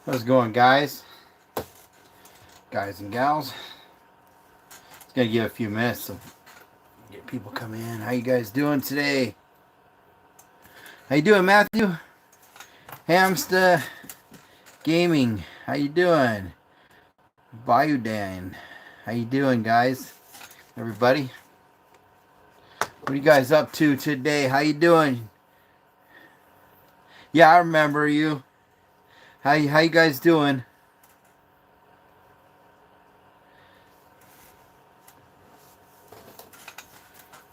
How's it going, guys? Guys and gals. It's gonna give a few minutes to get people come in. How you guys doing today? How you doing, Matthew? Hamster Gaming. How you doing? Bayou Dan. How you doing, guys? Everybody. What are you guys up to today? How you doing? Yeah, I remember you. How you guys doing?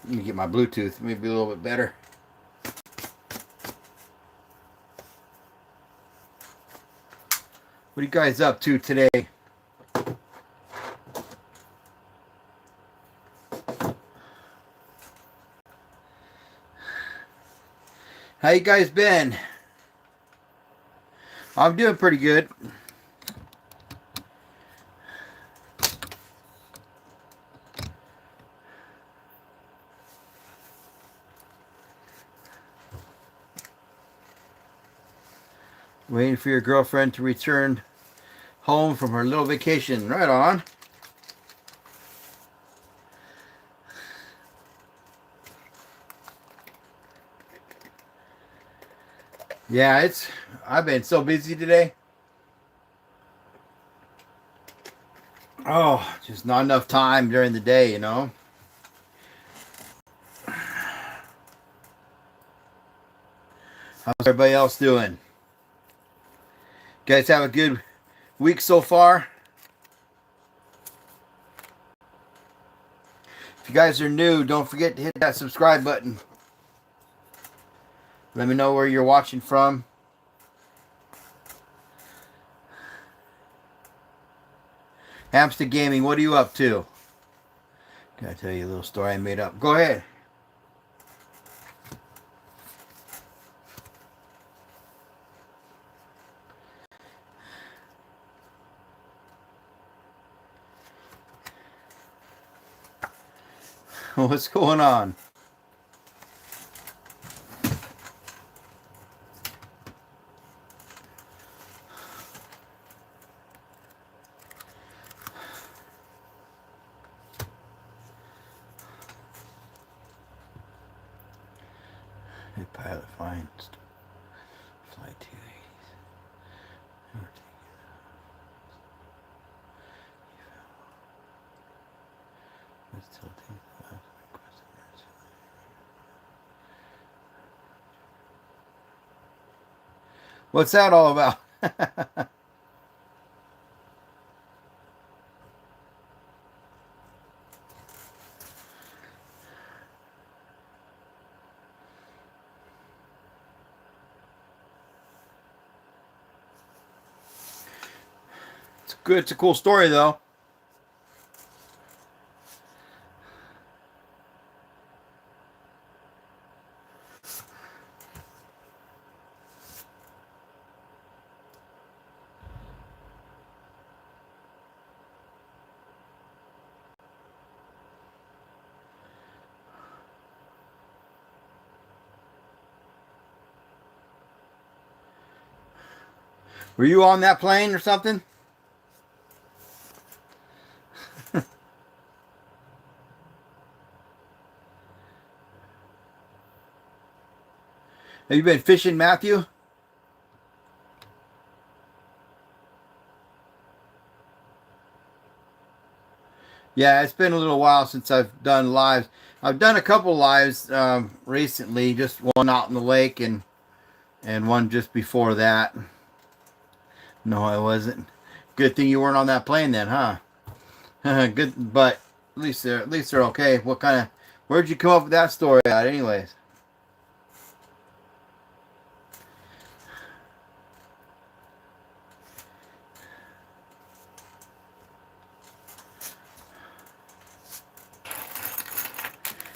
Let me get my Bluetooth. Maybe a little bit better. What are you guys up to today? How you guys been? I'm doing pretty good. Waiting for your girlfriend to return home from her little vacation. Right on. Yeah, I've been so busy today. Oh, just not enough time during the day, you know. How's everybody else doing? Guys have a good week so far? If you guys are new, don't forget to hit that subscribe button. Let me know where you're watching from. Hamster Gaming, what are you up to? Gotta tell you a little story I made up. Go ahead. What's going on? Hey, pilot finds flight 280s. What's that all about? It's good. It's a cool story, though. Were you on that plane or something? Have you been fishing, Matthew? Yeah, it's been a little while since I've done lives. I've done a couple lives recently, just one out in the lake and one just before that. No, I wasn't. Good thing you weren't on that plane then, huh? Good, but at least they're okay. What kind of? Where'd you come up with that story at, anyways?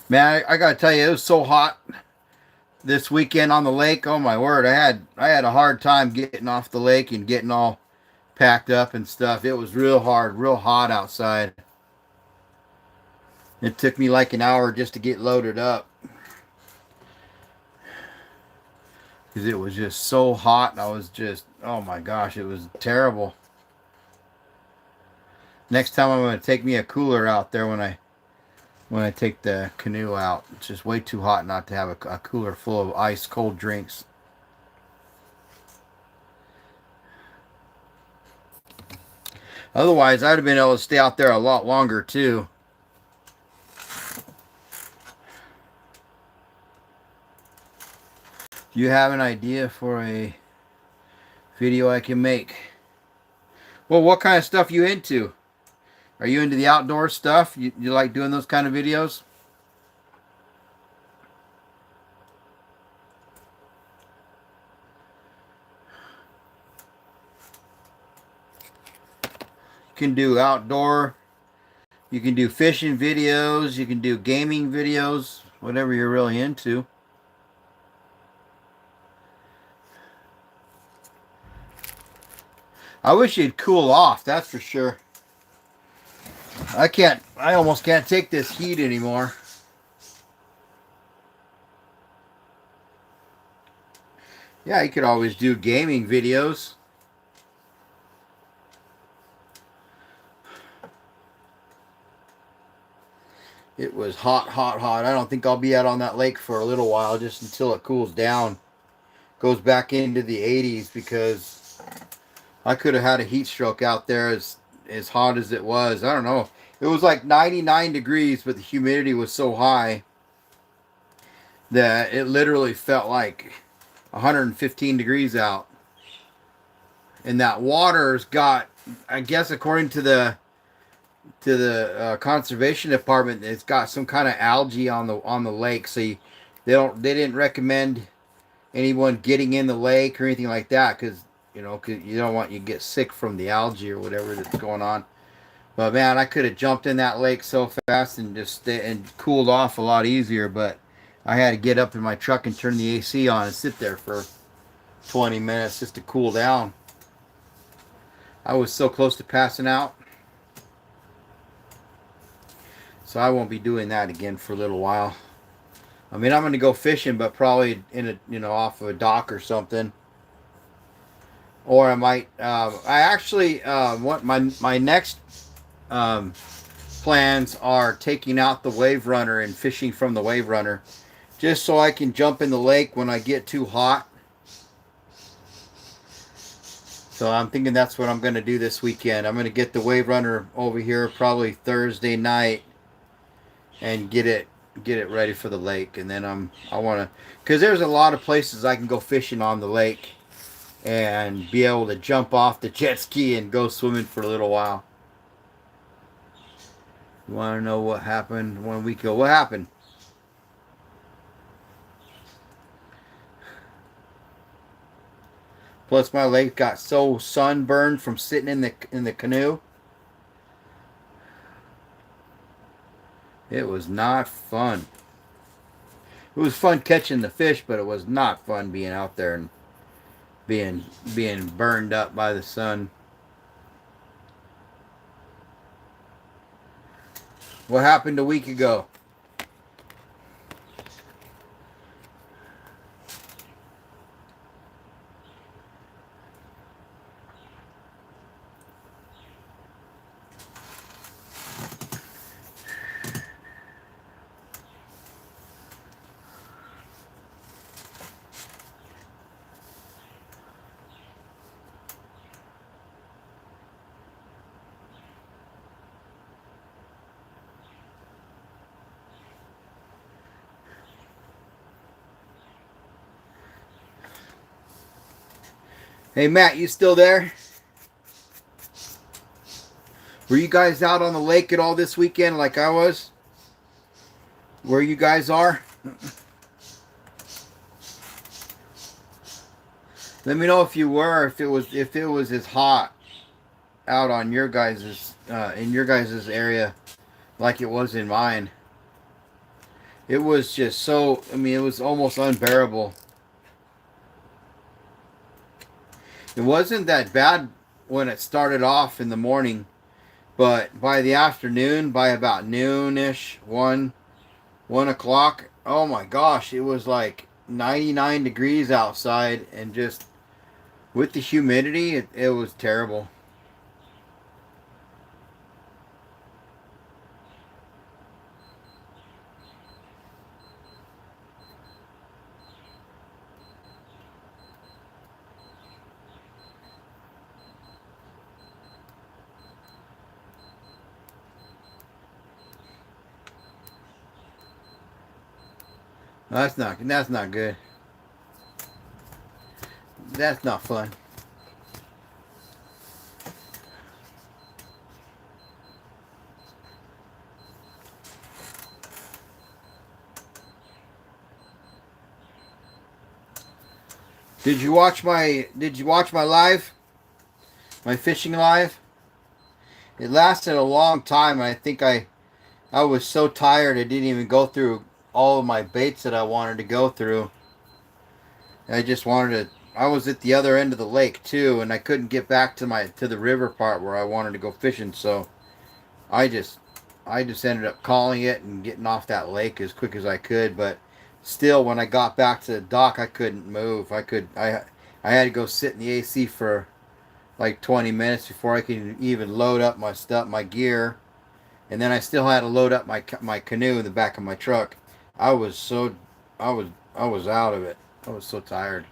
Man, I gotta tell you, it was so hot this weekend on the lake. Oh my word, I had a hard time getting off the lake and getting all packed up and stuff. It was real hard, real hot outside. It took me like an hour just to get loaded up. because it was just so hot, and I was just, oh my gosh, it was terrible. Next time I'm going to take me a cooler out there when I take the canoe out. It's just way too hot not to have a cooler full of ice cold drinks. Otherwise, I'd have been able to stay out there a lot longer too. Do you have an idea for a video I can make? Well, what kind of stuff you into? Are you into the outdoor stuff? You like doing those kind of videos? You can do outdoor. You can do fishing videos. You can do gaming videos. Whatever you're really into. I wish it'd cool off, that's for sure. I almost can't take this heat anymore. Yeah, you could always do gaming videos. It was hot, hot, hot. I don't think I'll be out on that lake for a little while, just until it cools down. Goes back into the 80s, because I could have had a heat stroke out there as hot as it was. I don't know. It was like 99 degrees, but the humidity was so high that it literally felt like 115 degrees out. And that water's got, I guess according to the conservation department, it's got some kind of algae on the lake. So they didn't recommend anyone getting in the lake or anything like that, because you don't want you to get sick from the algae or whatever that's going on. But man, I could have jumped in that lake so fast and just and cooled off a lot easier. But I had to get up in my truck and turn the AC on and sit there for 20 minutes just to cool down. I was so close to passing out. So I won't be doing that again for a little while. I mean, I'm going to go fishing, but probably in a off of a dock or something. Or I might. I actually want my next plans are taking out the wave runner and fishing from the wave runner, just so I can jump in the lake when I get too hot. So I'm thinking that's what I'm going to do this weekend. I'm going to get the wave runner over here probably Thursday night and get it ready for the lake. And then I want to, because there's a lot of places I can go fishing on the lake and be able to jump off the jet ski and go swimming for a little while. You want to know what happened 1 week ago? What happened? Plus, my leg got so sunburned from sitting in the canoe. It was not fun. It was fun catching the fish, but it was not fun being out there and being burned up by the sun. What happened a week ago? Hey Matt, you still there? Were you guys out on the lake at all this weekend like I was? Where you guys are? Let me know if you were, if it was as hot out on your guys's in your guys's area like it was in mine. It was just so, I mean, it was almost unbearable. It wasn't that bad when it started off in the morning, but by the afternoon, by about noonish, 1 o'clock, oh my gosh, it was like 99 degrees outside, and just with the humidity, it was terrible. That's not good. That's not fun. Did you watch my live? My fishing live? It lasted a long time. I think I was so tired I didn't even go through all of my baits that I wanted to go through. I just wanted to. I was at the other end of the lake too, and I couldn't get back to the river part where I wanted to go fishing. So I just I just ended up calling it and getting off that lake as quick as I could. But still, when I got back to the dock, I couldn't move. I had to go sit in the AC for like 20 minutes before I could even load up my stuff, my gear, and then I still had to load up my canoe in the back of my truck. I was so I was out of it. I was so tired.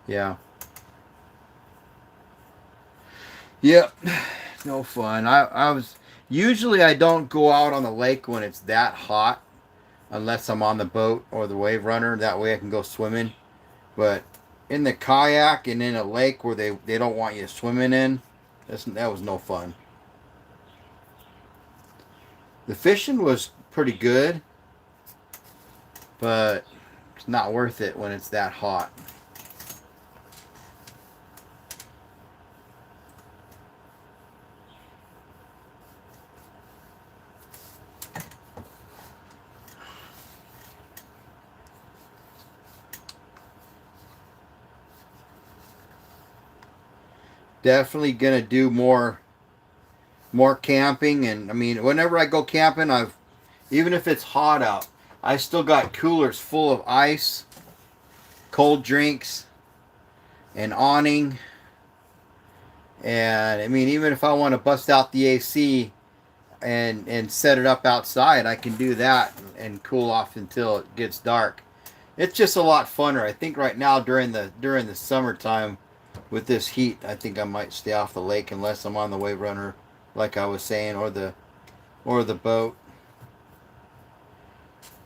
Yeah. Yep. No fun. I was usually I don't go out on the lake when it's that hot unless I'm on the boat or the wave runner. That way I can go swimming. But in the kayak and in a lake where they don't want you swimming in, that was no fun. The fishing was pretty good, but it's not worth it when it's that hot. Definitely gonna do more camping, and I mean whenever I go camping, I've even if it's hot out, I still got coolers full of ice, cold drinks, and awning. And I mean, even if I want to bust out the AC and set it up outside, I can do that and cool off until it gets dark. It's just a lot funner. I think right now during the summertime with this heat, I think I might stay off the lake unless I'm on the wave runner, like I was saying, or the boat.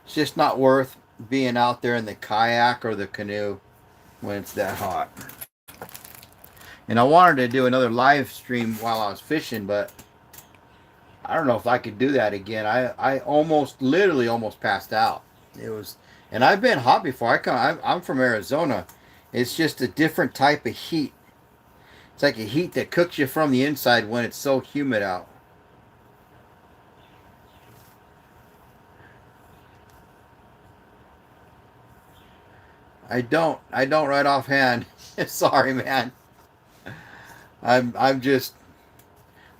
It's just not worth being out there in the kayak or the canoe when it's that hot. And I wanted to do another live stream while I was fishing, but I don't know if I could do that again. I almost, literally almost passed out. It was, and I've been hot before. I'm from Arizona. It's just a different type of heat. It's like a heat that cooks you from the inside when it's so humid out. I don't right offhand. Sorry, man. I'm just.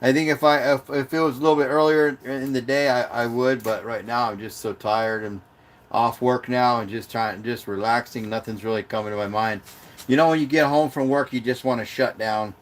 I think if it was a little bit earlier in the day, I would. But right now, I'm just so tired and off work now and just relaxing. Nothing's really coming to my mind. You know, when you get home from work, you just want to shut down.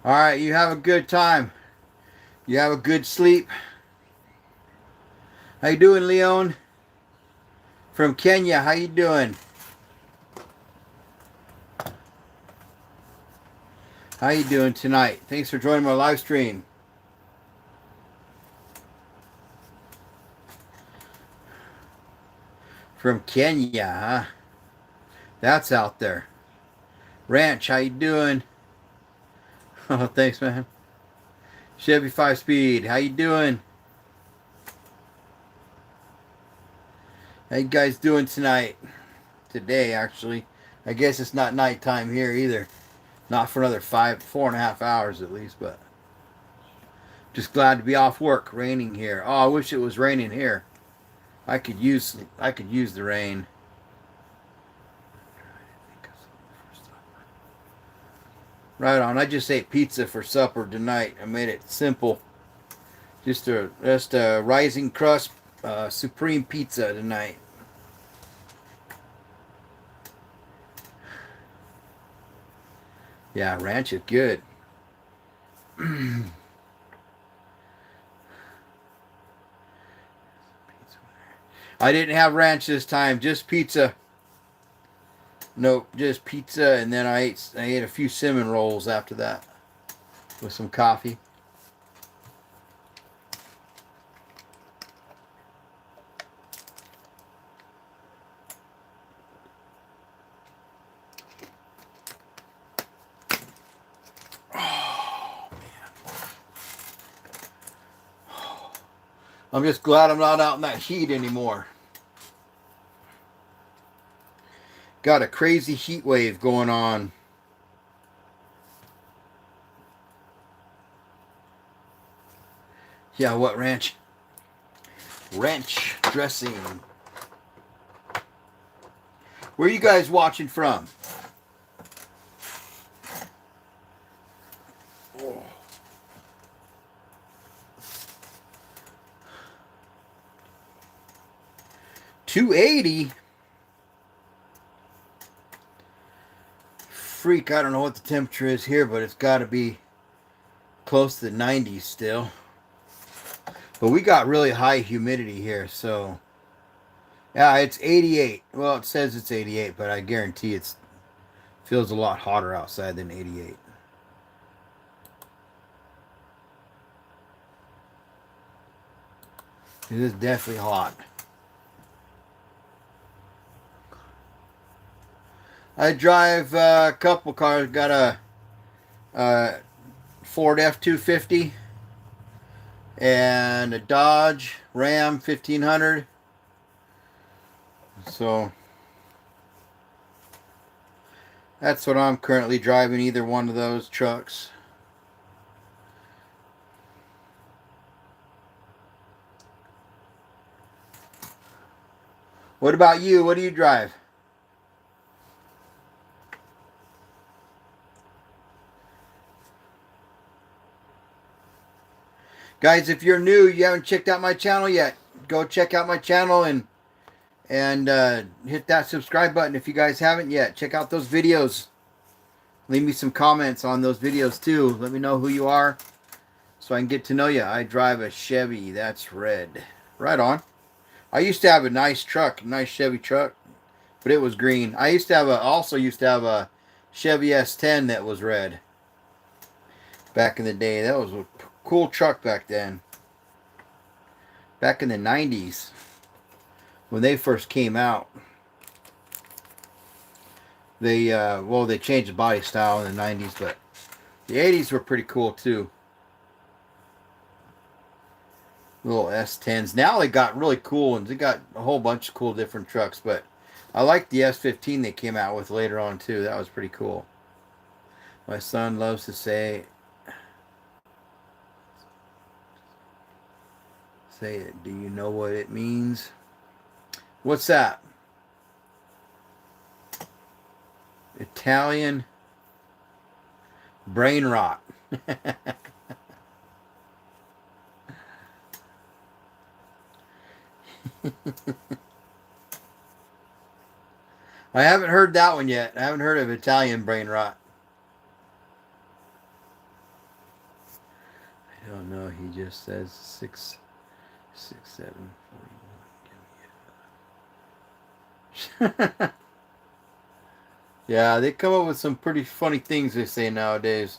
All right, you have a good time. You have a good sleep. How you doing, Leon? From Kenya, how you doing? How you doing tonight? Thanks for joining my live stream. From Kenya, huh? That's out there. Ranch, how you doing? Oh, thanks, man. Chevy 5-speed, how you doing? How you guys doing tonight? Today, actually. I guess it's not nighttime here either. Not for another 4.5 hours at least, but just glad to be off work. Raining here. Oh, I wish it was raining here. I could use the rain. Right on. I just ate pizza for supper tonight. I made it simple. Just a rising crust supreme pizza tonight. Yeah, ranch is good. I didn't have ranch this time, just pizza. Nope, just pizza, and then I ate a few cinnamon rolls after that with some coffee. Oh man. I'm just glad I'm not out in that heat anymore. Got a crazy heat wave going on. Yeah, what ranch? Ranch dressing. Where are you guys watching from? Oh. $280. Freak, I don't know what the temperature is here, but it's got to be close to the 90s still. But we got really high humidity here, so yeah, it's 88. Well, it says it's 88, but I guarantee it feels a lot hotter outside than 88. It is definitely hot. I drive a couple cars. Got a Ford F-250 and a Dodge Ram 1500. So that's what I'm currently driving, either one of those trucks. What about you? What do you drive? Guys, if you're new, you haven't checked out my channel yet, go check out my channel and hit that subscribe button if you guys haven't yet. Check out those videos. Leave me some comments on those videos too. Let me know who you are so I can get to know you. I drive a Chevy. That's red. Right on. I used to have a nice truck, a nice Chevy truck, but it was green. I also used to have a Chevy S10 that was red back in the day. That was a cool truck back then. Back in the 90s when they first came out. They changed the body style in the 90s, but the 80s were pretty cool too. Little S10s. Now they got really cool ones. They got a whole bunch of cool different trucks, but I like the S15 they came out with later on too. That was pretty cool. My son loves to say it. Do you know what it means? What's that? Italian brain rot. I haven't heard that one yet. I haven't heard of Italian brain rot. I don't know. He just says 6, 7, 41. Yeah, they come up with some pretty funny things they say nowadays.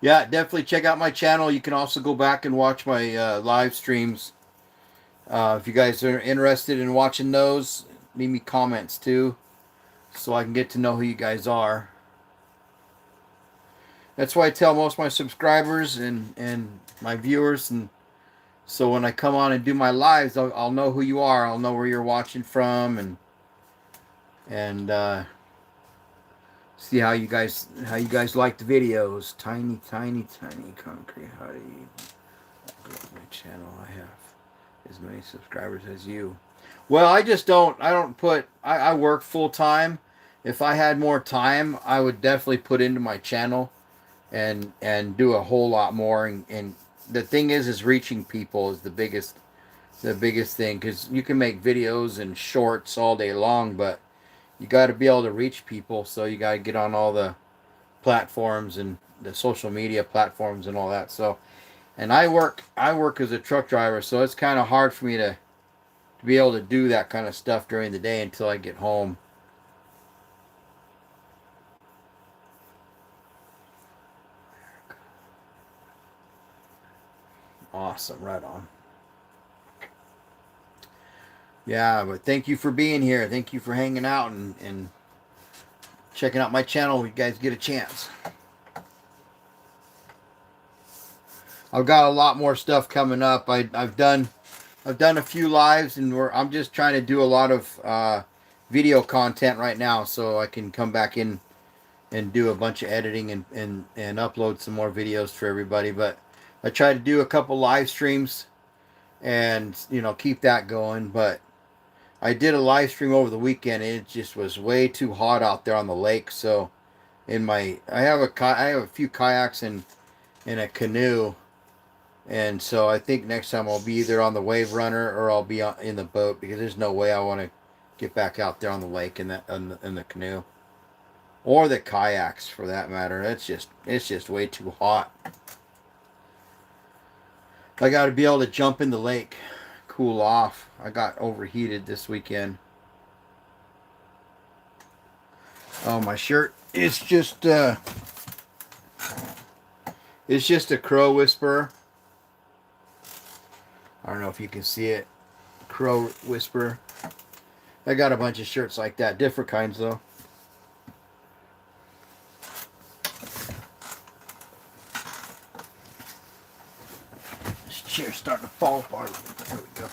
Yeah, definitely check out my channel. You can also go back and watch my live streams. If you guys are interested in watching those, leave me comments too, so I can get to know who you guys are. That's why I tell most of my subscribers and my viewers, and so when I come on and do my lives, I'll know who you are. I'll know where you're watching from, and see how you guys like the videos. Tiny concrete. How do you go to my channel? I have as many subscribers as you. Well, I just don't. I don't put. I work full time. If I had more time, I would definitely put into my channel and do a whole lot more. And the thing is reaching people is the biggest thing, because you can make videos and shorts all day long, but you got to be able to reach people. So you got to get on all the platforms and the social media platforms and all that. So, and I work as a truck driver, so it's kind of hard for me to be able to do that kind of stuff during the day until I get home. Awesome, right on. Yeah, but thank you for being here. Thank you for hanging out and checking out my channel when you guys get a chance. I've got a lot more stuff coming up. I've done a few lives, and I'm just trying to do a lot of video content right now, so I can come back in and do a bunch of editing and upload some more videos for everybody. But I try to do a couple live streams and keep that going. But I did a live stream over the weekend, and it just was way too hot out there on the lake. So I have a few kayaks and a canoe. And so I think next time I'll be either on the Wave Runner or I'll be in the boat, because there's no way I want to get back out there on the lake in the canoe or the kayaks for that matter. It's just way too hot. I got to be able to jump in the lake, cool off. I got overheated this weekend. Oh, my shirt. It's just a crow whisperer. I don't know if you can see it. Crow whisperer. I got a bunch of shirts like that. Different kinds, though. This chair's starting to fall apart. There we go.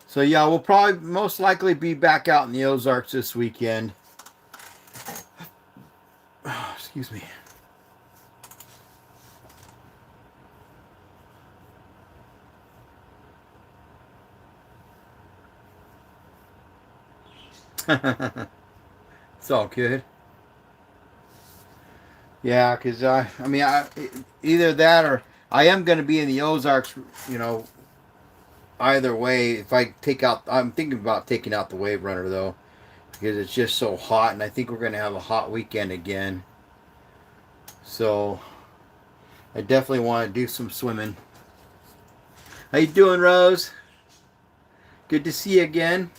So, yeah, we'll probably most likely be back out in the Ozarks this weekend. Excuse me. It's all good. Yeah, because either that or I am going to be in the Ozarks, either way. If I I'm thinking about taking out the Wave Runner, though, because it's just so hot, and I think we're going to have a hot weekend again. So I definitely want to do some swimming. How you doing, Rose? Good to see you again.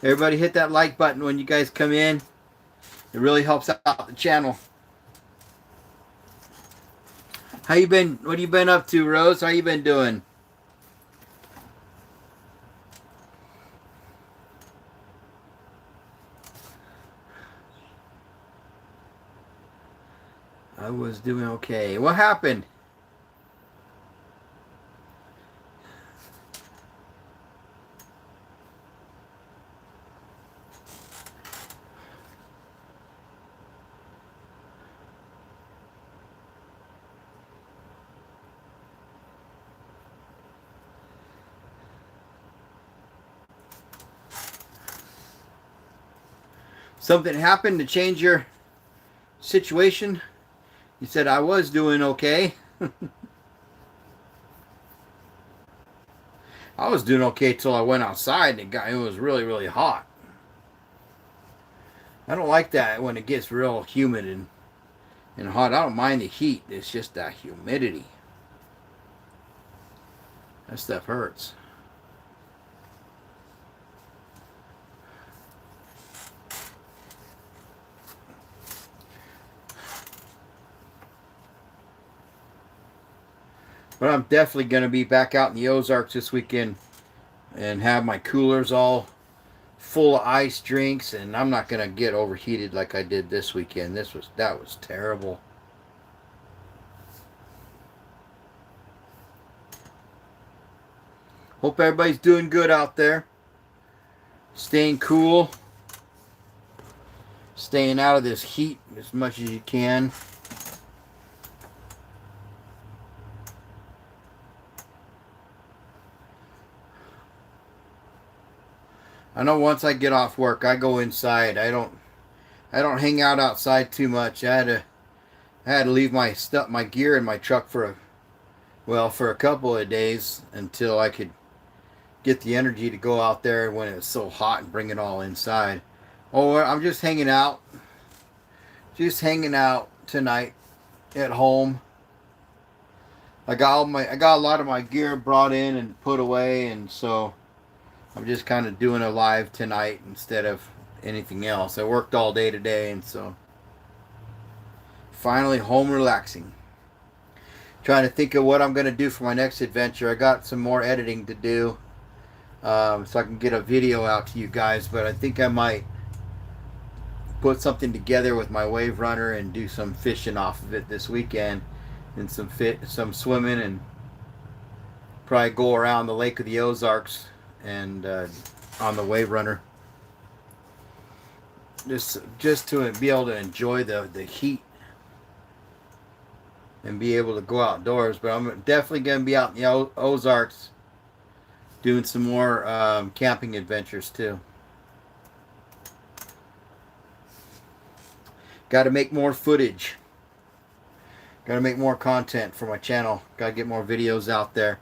Everybody hit that like button when you guys come in. It really helps out the channel. How you been? What have you been up to, Rose? How you been doing? I was doing okay. What happened? Something happened to change your situation? You said I was doing okay. I was doing okay till I went outside and it was really, really hot. I don't like that when it gets real humid and hot. I don't mind the heat. It's just that humidity. That stuff hurts. But I'm definitely going to be back out in the Ozarks this weekend and have my coolers all full of ice drinks, and I'm not going to get overheated like I did this weekend. That was terrible. Hope everybody's doing good out there. Staying cool. Staying out of this heat as much as you can. I know once I get off work, I go inside. I don't hang out outside too much. I had to leave my gear in my truck for a couple of days until I could get the energy to go out there when it was so hot and bring it all inside. Oh, I'm just hanging out. Just hanging out tonight at home. I got a lot of my gear brought in and put away, and so I'm just kind of doing a live tonight instead of anything else. I worked all day today, and so finally home relaxing. Trying to think of what I'm going to do for my next adventure. I got some more editing to do so I can get a video out to you guys, but I think I might put something together with my wave runner and do some fishing off of it this weekend, and some swimming, and probably go around the Lake of the Ozarks and on the wave runner, just to be able to enjoy the heat and be able to go outdoors. But I'm definitely going to be out in the Ozarks doing some more camping adventures too. Got to make more footage. Got to make more content for my channel. Got to get more videos out there.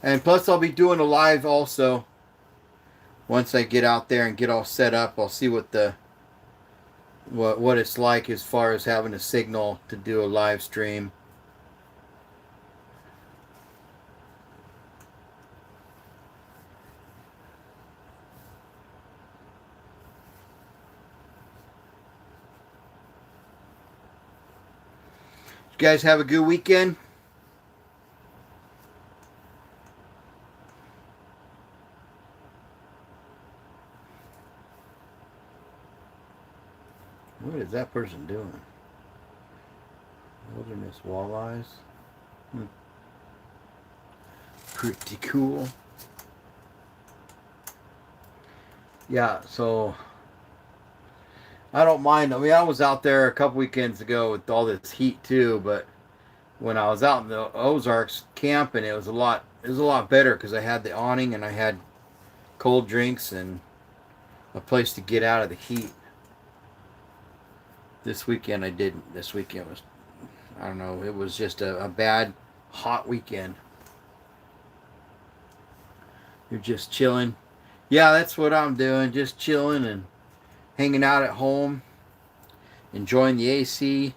And plus I'll be doing a live also. Once I get out there and get all set up, I'll see what it's like as far as having a signal to do a live stream. You guys have a good weekend. What is that person doing? Wilderness walleyes. Pretty cool. Yeah, so I don't mind. I mean, I was out there a couple weekends ago with all this heat too, but when I was out in the Ozarks camping, it was a lot better because I had the awning and I had cold drinks and a place to get out of the heat. This weekend I didn't. This weekend was, I don't know, it was just a bad, hot weekend. You're just chilling. Yeah, that's what I'm doing. Just chilling and hanging out at home. Enjoying the AC.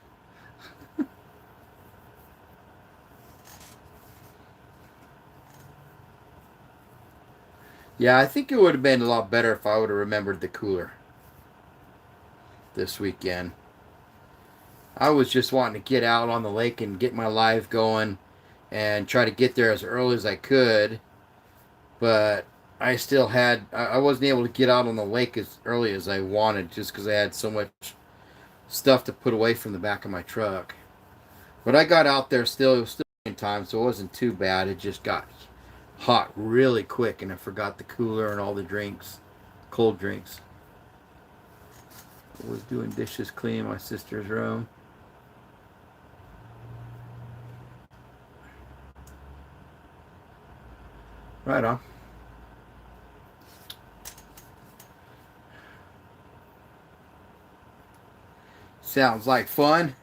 Yeah, I think it would have been a lot better if I would have remembered the cooler this weekend. I was just wanting to get out on the lake and get my live going and try to get there as early as I could, but I wasn't able to get out on the lake as early as I wanted just because I had so much stuff to put away from the back of my truck. But I got out there still. It was still in time, so it wasn't too bad. It just got hot really quick, and I forgot the cooler and all the drinks, cold drinks. I was doing dishes, cleaning my sister's room. Right on. Sounds like fun.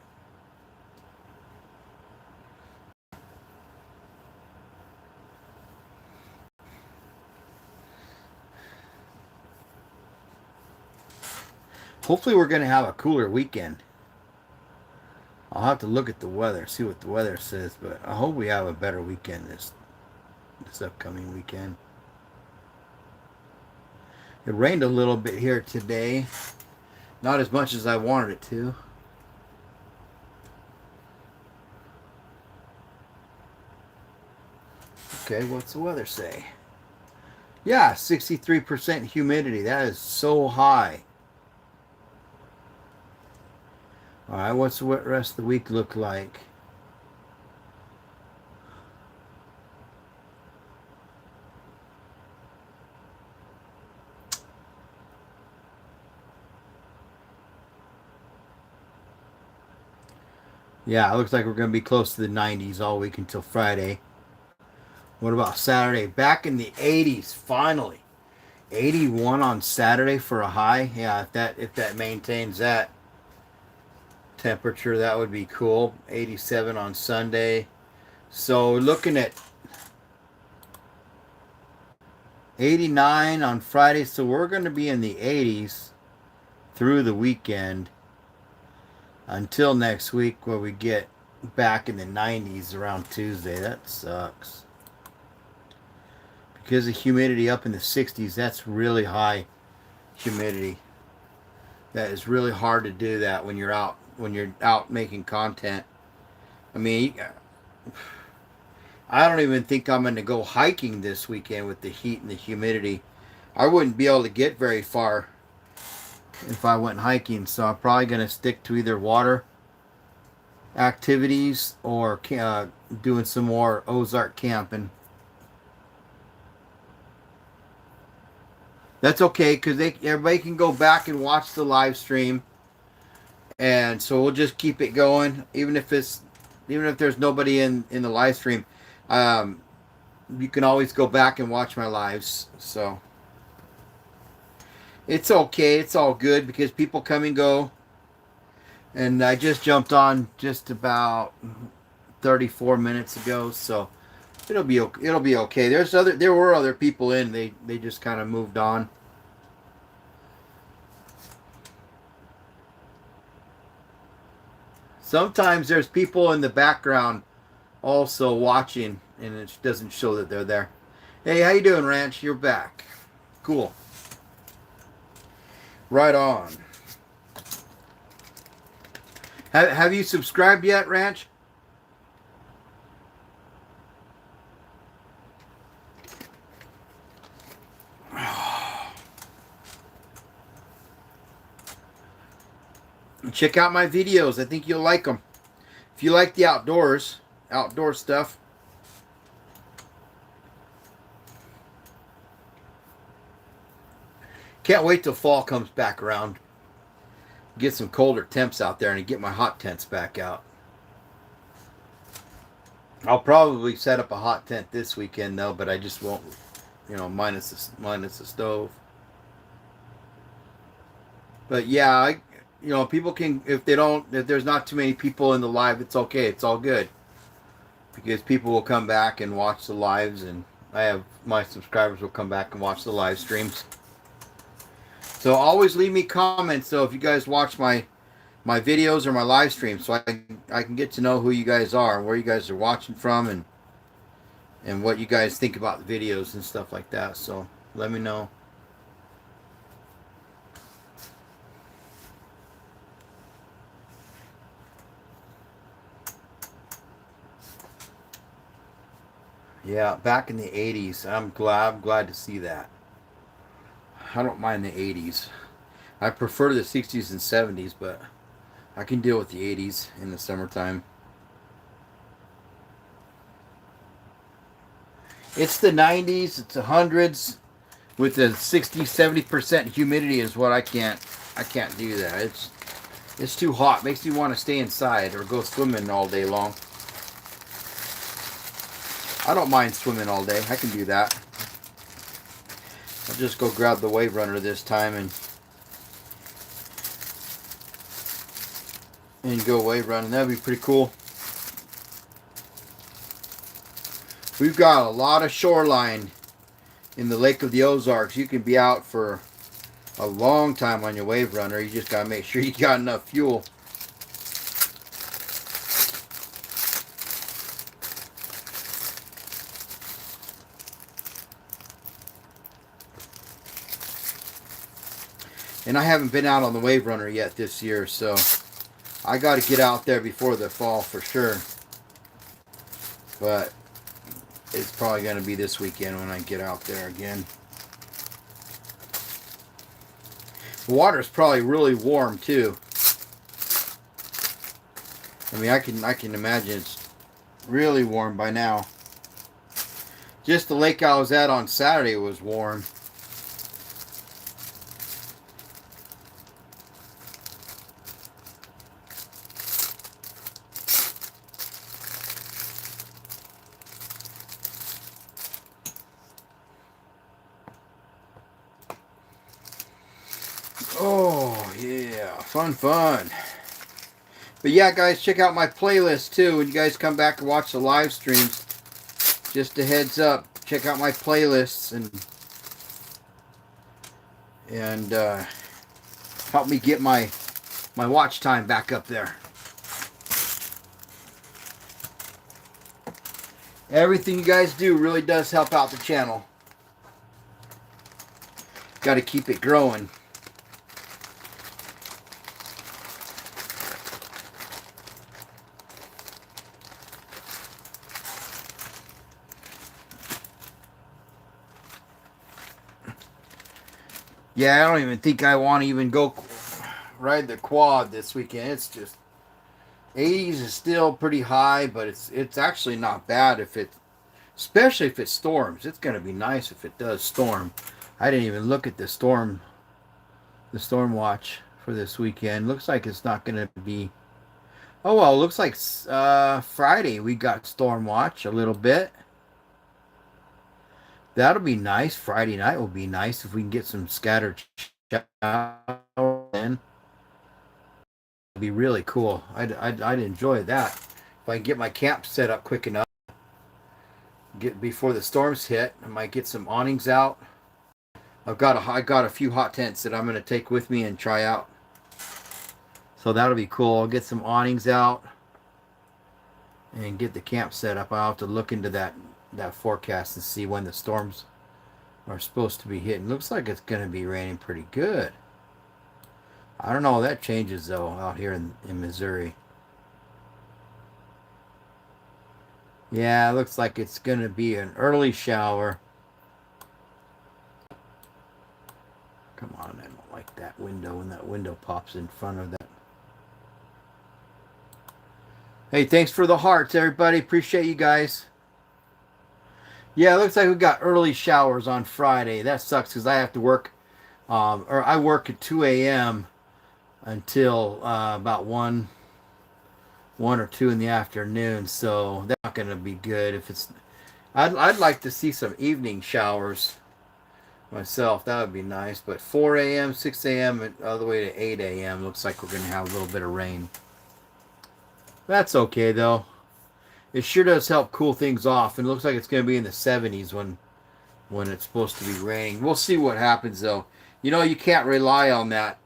Hopefully we're going to have a cooler weekend. I'll have to look at the weather, see what the weather says, but I hope we have a better weekend this upcoming weekend. It rained a little bit here today. Not as much as I wanted it to. Okay, what's the weather say? Yeah, 63% humidity. That is so high. Alright, what's the rest of the week look like? Yeah, it looks like we're going to be close to the 90s all week until Friday. What about Saturday? Back in the 80s, finally. 81 on Saturday for a high. Yeah, if that maintains that temperature, that would be cool. 87 on Sunday. So looking at 89 on Friday. So we're going to be in the 80s through the weekend until next week where we get back in the 90s around Tuesday. That sucks. Because the humidity up in the 60s, that's really high humidity. That is really hard to do that when you're out making content. I mean, I don't even think I'm going to go hiking this weekend with the heat and the humidity. I wouldn't be able to get very far if I went hiking, so I'm probably going to stick to either water activities or doing some more Ozark camping. That's okay, because everybody can go back and watch the live stream, and so we'll just keep it going, even if there's nobody in the live stream. You can always go back and watch my lives, so it's okay. It's all good because people come and go. And I just jumped on just about 34 minutes ago, so it'll be okay. There were other people in. They just kind of moved on. Sometimes there's people in the background also watching, and it doesn't show that they're there. Hey, how you doing, Ranch? You're back. Cool. Right on. Have you subscribed yet, Ranch? Check out my videos. I think you'll like them. If you like the outdoor stuff. Can't wait till fall comes back around. Get some colder temps out there and get my hot tents back out. I'll probably set up a hot tent this weekend though, but I just won't, minus the stove. But yeah, people can, if there's not too many people in the live, it's okay. It's all good. Because people will come back and watch the lives, and my subscribers will come back and watch the live streams. So always leave me comments, so if you guys watch my videos or my live streams, so I can get to know who you guys are and where you guys are watching from, and what you guys think about the videos and stuff like that. So let me know. Yeah, back in the 80s. I'm glad to see that. I don't mind the 80s. I prefer the 60s and 70s, but I can deal with the 80s in the summertime. It's the 90s, it's the hundreds with the 60-70% humidity is what I can't do that. It's too hot. Makes me want to stay inside or go swimming all day long. I don't mind swimming all day. I can do that. I'll just go grab the wave runner this time and go wave running. That'd be pretty cool. We've got a lot of shoreline in the Lake of the Ozarks. You can be out for a long time on your wave runner. You just got to make sure you got enough fuel. And I haven't been out on the wave runner yet this year, so I got to get out there before the fall for sure. But it's probably going to be this weekend when I get out there again. The water's probably really warm too. I mean, I can imagine it's really warm by now. Just the lake I was at on Saturday was warm. Oh, yeah. Fun. But yeah, guys, check out my playlist, too. When you guys come back and watch the live streams, just a heads up. Check out my playlists and help me get my watch time back up there. Everything you guys do really does help out the channel. Got to keep it growing. Yeah, I don't even think I want to even go ride the quad this weekend. It's just 80s is still pretty high, but it's actually not bad especially if it storms. It's going to be nice if it does storm. I didn't even look at the storm watch for this weekend. Looks like it's not going to be. Oh well, looks like Friday we got storm watch a little bit. That'll be nice. Friday night will be nice if we can get some scattered showers in. It'd be really cool. I'd enjoy that if I can get my camp set up quick enough. Get before the storms hit. I might get some awnings out. I got a few hot tents that I'm going to take with me and try out. So that'll be cool. I'll get some awnings out and get the camp set up. I'll have to look into that forecast and see when the storms are supposed to be hitting. Looks like it's going to be raining pretty good. I don't know. That changes though out here in Missouri. Yeah, it looks like it's going to be an early shower. Come on, I don't like that window when that window pops in front of that. Hey, thanks for the hearts, everybody. Appreciate you guys. Yeah, it looks like we got early showers on Friday. That sucks because I have to work, or I work at 2 a.m. until about 1 or 2 in the afternoon. So that's not going to be good. If it's, I'd like to see some evening showers myself. That would be nice. But 4 a.m., 6 a.m., and all the way to 8 a.m. looks like we're going to have a little bit of rain. That's okay though. It sure does help cool things off, and it looks like it's going to be in the 70s when it's supposed to be raining. We'll see what happens, though. You know, you can't rely on that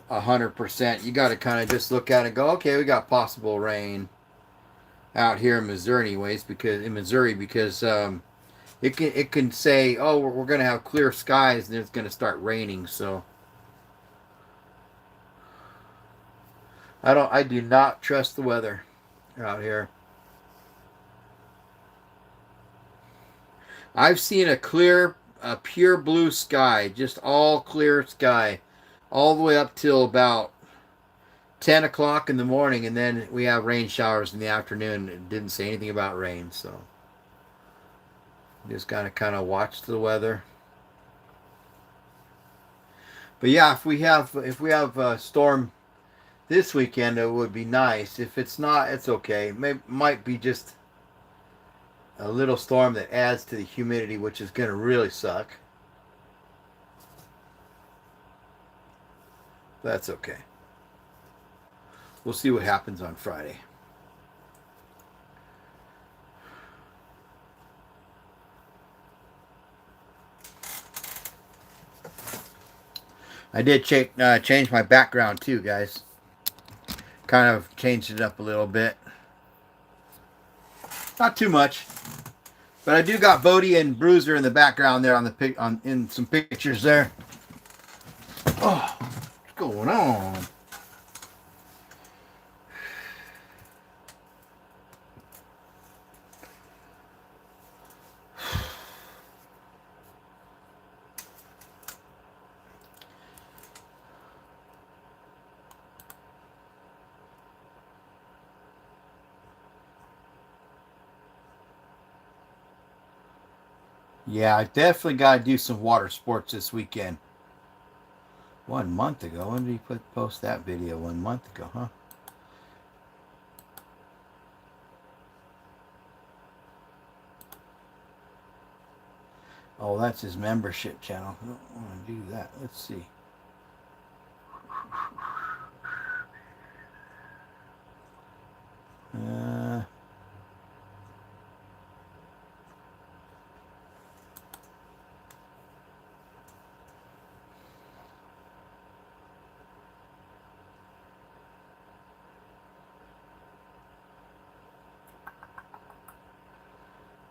100%. You got to kind of just look at it and go, okay, we got possible rain out here in Missouri, anyways, because it can say, oh, we're going to have clear skies, and it's going to start raining. So I do not trust the weather out here. I've seen a pure blue sky, just all clear sky, all the way up till about 10 o'clock in the morning, and then we have rain showers in the afternoon. It didn't say anything about rain, so just gotta kind of watch the weather. But yeah, if we have a storm this weekend, it would be nice. If it's not, it's okay. Might be just a little storm that adds to the humidity, which is going to really suck. That's okay. We'll see what happens on Friday. I did change my background too, guys. Kind of changed it up a little bit. Not too much. But I do got Bodie and Bruiser in the background there on the in some pictures there. Oh, what's going on? Yeah, I definitely got to do some water sports this weekend. 1 month ago. When did he post that video? 1 month ago, huh? Oh, that's his membership channel. I don't want to do that. Let's see.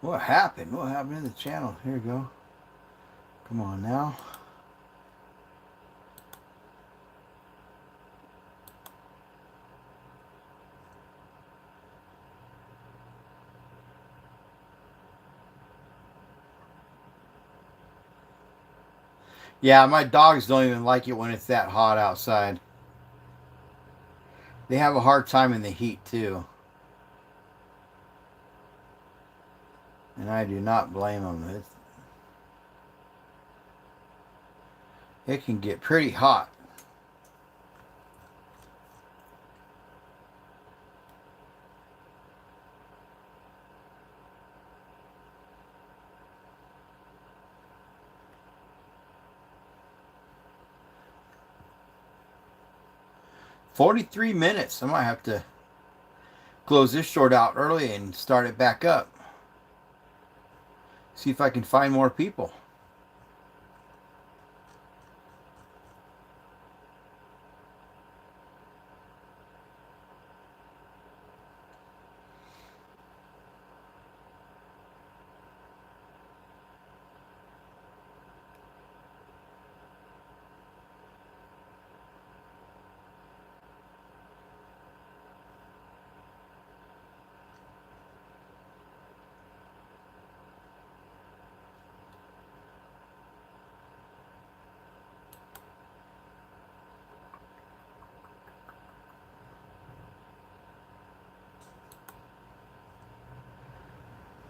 What happened? What happened in the channel? Here we go. Come on now. Yeah, my dogs don't even like it when it's that hot outside. They have a hard time in the heat too. And I do not blame them. It can get pretty hot. "43 minutes. I might have to close this short out early and start it back up. See if I can find more people.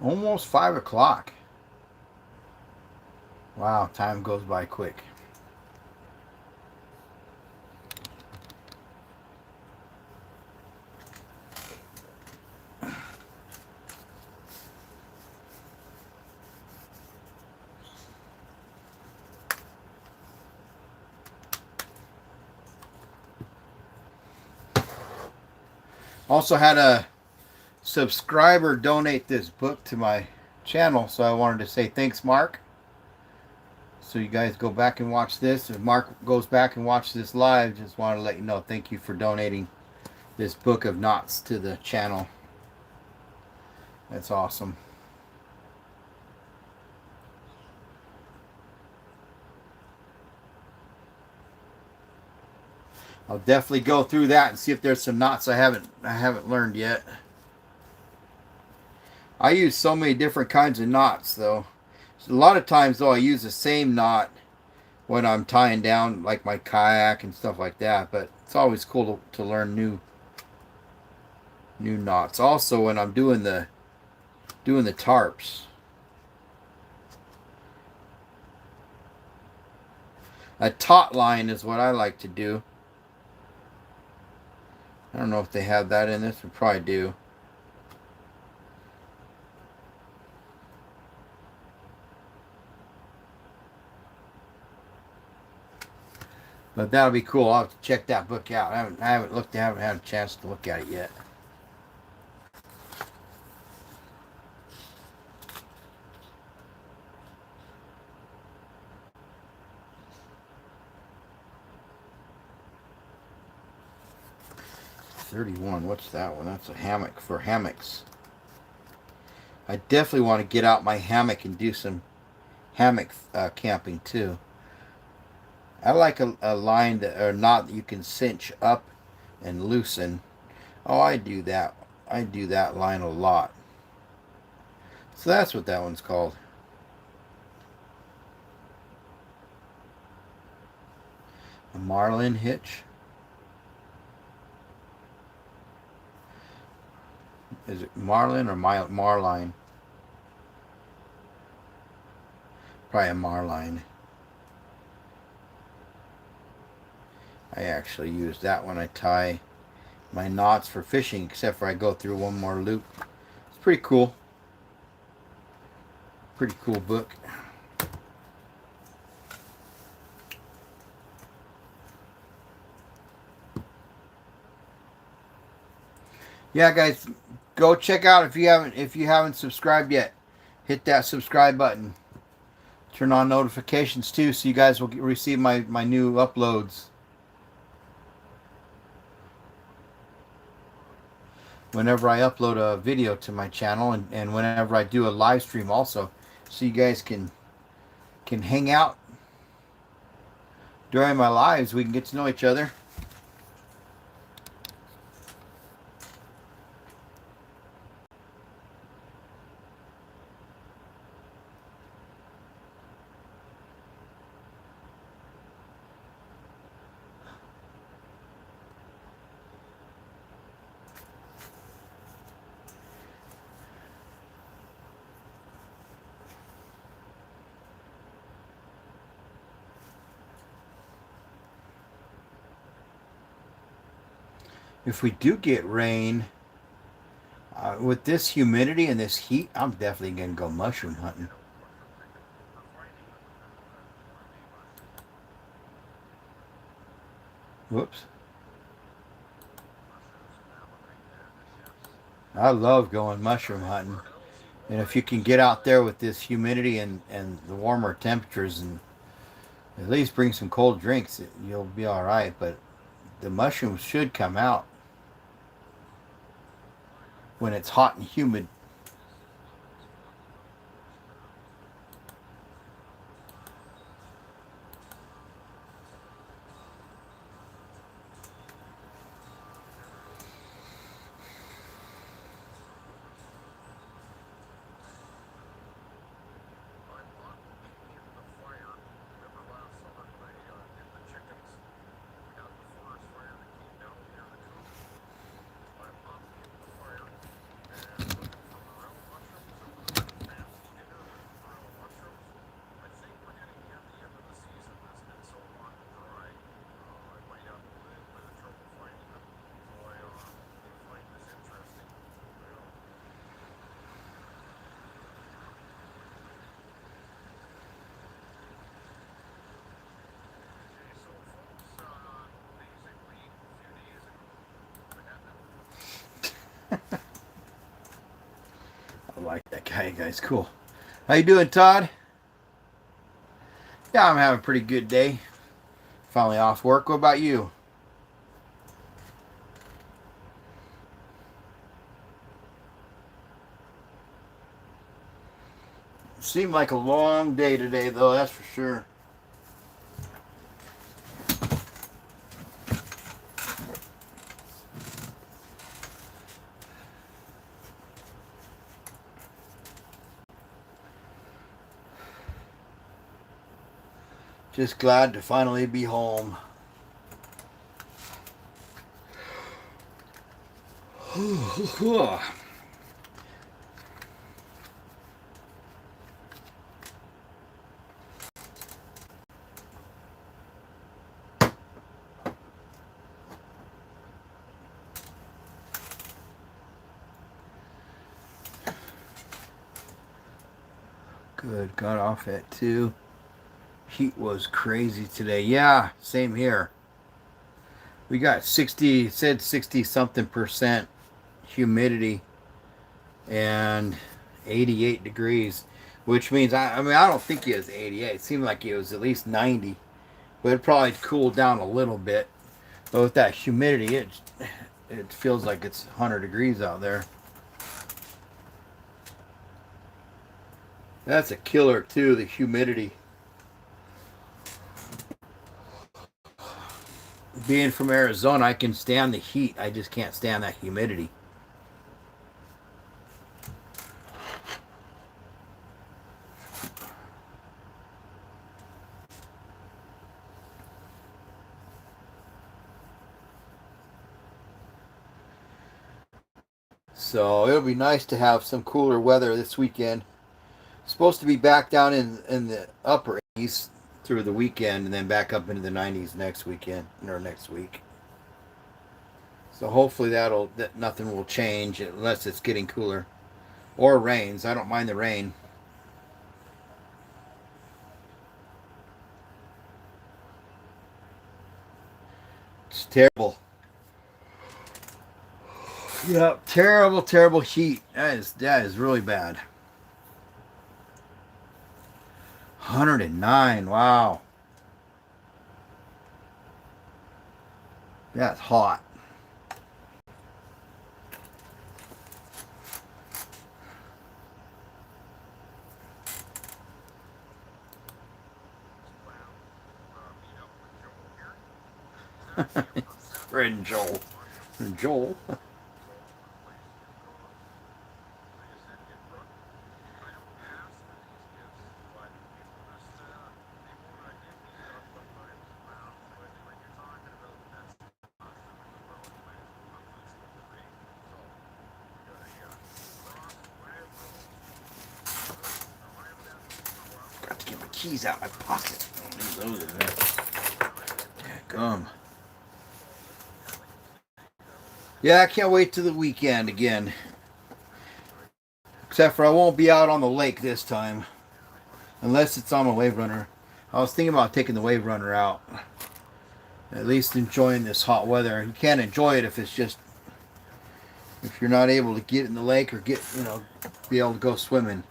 'Almost 5 o'clock. Wow, time goes by quick. Also had a subscriber donate this book to my channel, so I wanted to say thanks, Mark. So you guys go back and watch this. If Mark goes back and watches this live, just wanted to let you know, thank you for donating this book of knots to the channel. That's awesome. I'll definitely go through that and see if there's some knots I haven't learned yet. I use so many different kinds of knots though. A lot of times though I use the same knot when I'm tying down like my kayak and stuff like that, but it's always cool to learn new knots. Also when I'm doing the tarps. A taut line is what I like to do. I don't know if they have that in this. We probably do. But that'll be cool. I'll have to check that book out. I haven't had a chance to look at it yet. 31. What's that one? That's a hammock for hammocks. I definitely want to get out my hammock and do some hammock camping too. I like a line that, or knot that you can cinch up and loosen. Oh, I do that. I do that line a lot. So that's what that one's called. A marlin hitch. Is it marlin or marline? Probably a marline. I actually use that when I tie my knots for fishing, except for I go through one more loop. It's pretty cool. Pretty cool book. Yeah, guys, go check out if you haven't subscribed yet. Hit that subscribe button. Turn on notifications too, so you guys will receive my new uploads whenever I upload a video to my channel, and whenever I do a live stream also, so you guys can hang out during my lives. We can get to know each other. If we do get rain, with this humidity and this heat, I'm definitely going to go mushroom hunting. Whoops. I love going mushroom hunting. And if you can get out there with this humidity and the warmer temperatures, and at least bring some cold drinks, you'll be all right. But the mushrooms should come out when it's hot and humid. I like that guy. Guy's cool. How you doing, Todd? Yeah, I'm having a pretty good day. Finally off work. What about you? Seemed like a long day today, though, that's for sure. Just glad to finally be home. Good, got off at 2. Heat was crazy today. Yeah, same here. We got 60, said 60 something percent humidity and 88 degrees, which means, I mean, I don't think it was 88. It seemed like it was at least 90, but it probably cooled down a little bit. But with that humidity, it feels like it's 100 degrees out there. That's a killer too, the humidity. Being from Arizona, I can stand the heat. I just can't stand that humidity. So it'll be nice to have some cooler weather this weekend. It's supposed to be back down in the upper 80s through the weekend, and then back up into the 90s next weekend or next week. So hopefully that nothing will change unless it's getting cooler or rains. I don't mind the rain. It's terrible. Yeah, terrible, terrible heat. That is really bad. 109. Wow. That's hot. Friend Joel. Friend Joel. Got to get my keys out of my pocket. Leave those in there. Gum. Yeah, I can't wait till the weekend again. Except for I won't be out on the lake this time. Unless it's on a wave runner. I was thinking about taking the wave runner out. At least enjoying this hot weather. You can't enjoy it if you're not able to get in the lake or be able to go swimming.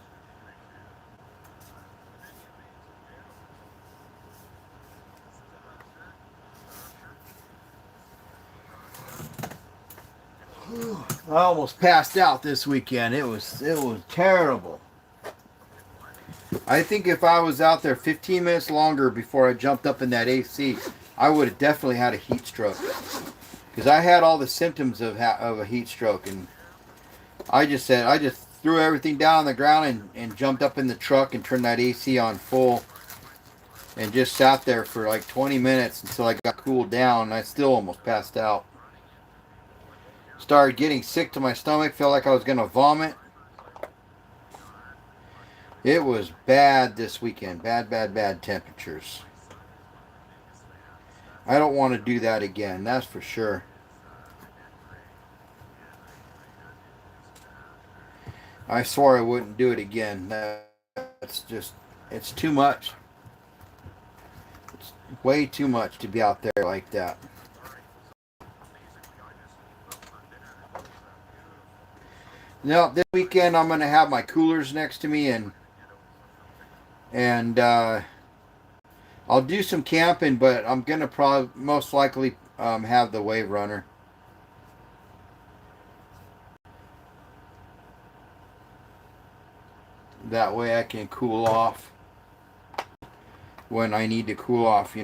I almost passed out this weekend. It was terrible. I think if I was out there 15 minutes longer before I jumped up in that AC, I would have definitely had a heat stroke. Because I had all the symptoms of a heat stroke, and I just threw everything down on the ground and jumped up in the truck and turned that AC on full, and just sat there for like 20 minutes until I got cooled down, and I still almost passed out. Started getting sick to my stomach, felt like I was going to vomit. It was bad this weekend. Bad, bad, bad temperatures. I don't want to do that again, that's for sure. I swore I wouldn't do it again. It's too much. It's way too much to be out there like that. Now, this weekend I'm going to have my coolers next to me, and I'll do some camping, but I'm going to probably most likely have the wave runner. That way I can cool off when I need to cool off,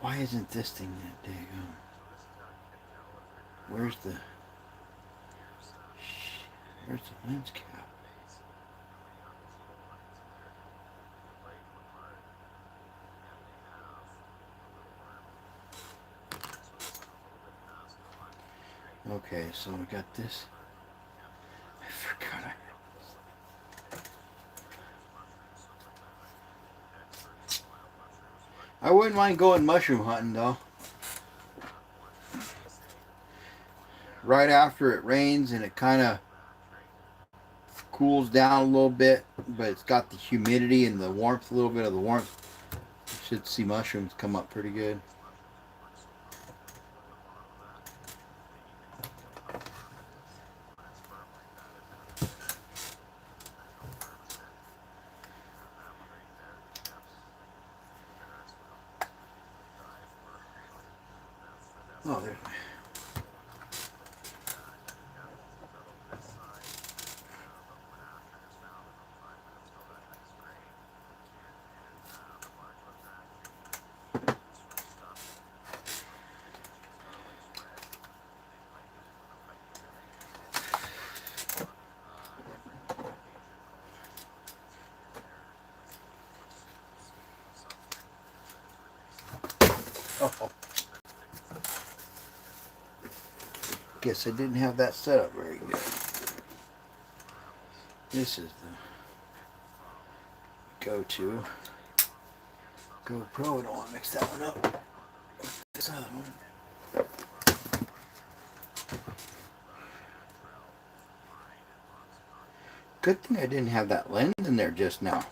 Why isn't this thing that daggone? Where's the lens cap? Okay, so we got this. I forgot I wouldn't mind going mushroom hunting though. Right after it rains and it kind of cools down a little bit, but it's got the humidity and the warmth, a little bit of the warmth. You should see mushrooms come up pretty good. Oh, there's oh. Guess I didn't have that set up very good. This is the go-to GoPro. I don't want to mix that one up. This other one. Good thing I didn't have that lens in there just now.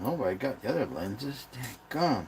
Oh, but I got the other lenses. Daggone.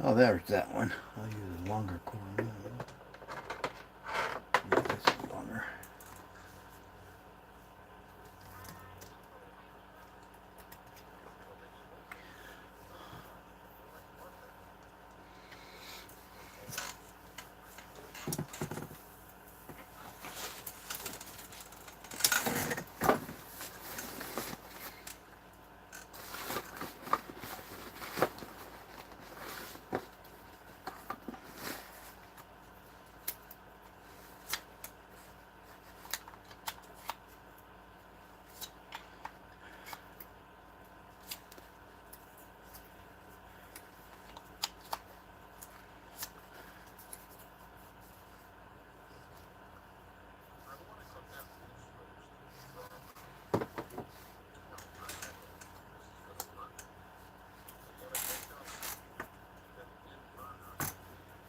Oh, there's that one. I'll use a longer cord. Yeah, this is longer.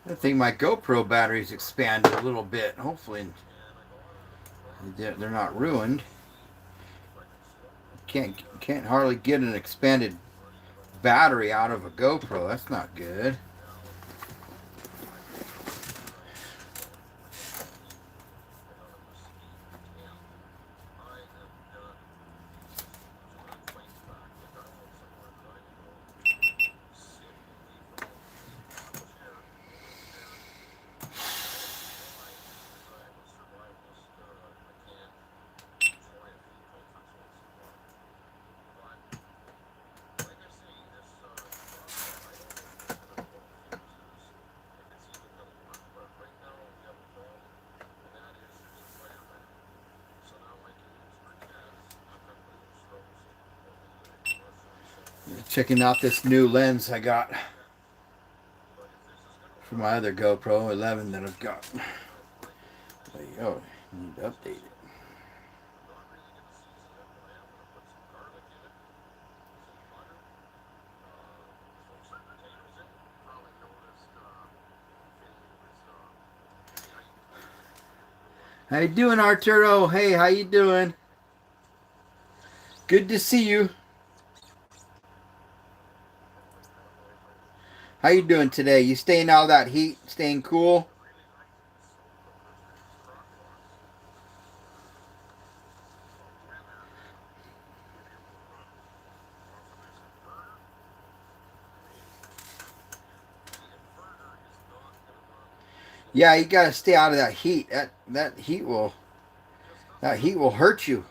I think my GoPro batteries expanded a little bit. Hopefully they're not ruined. Can't hardly get an expanded battery out of a GoPro. That's not good. Checking out this new lens I got for my other GoPro 11 that I've got. There you go. Need to update it. How you doing, Arturo? Hey, how you doing? Good to see you. How you doing today? You staying out of that heat? Staying cool? Yeah, you gotta stay out of that heat. That heat will hurt you.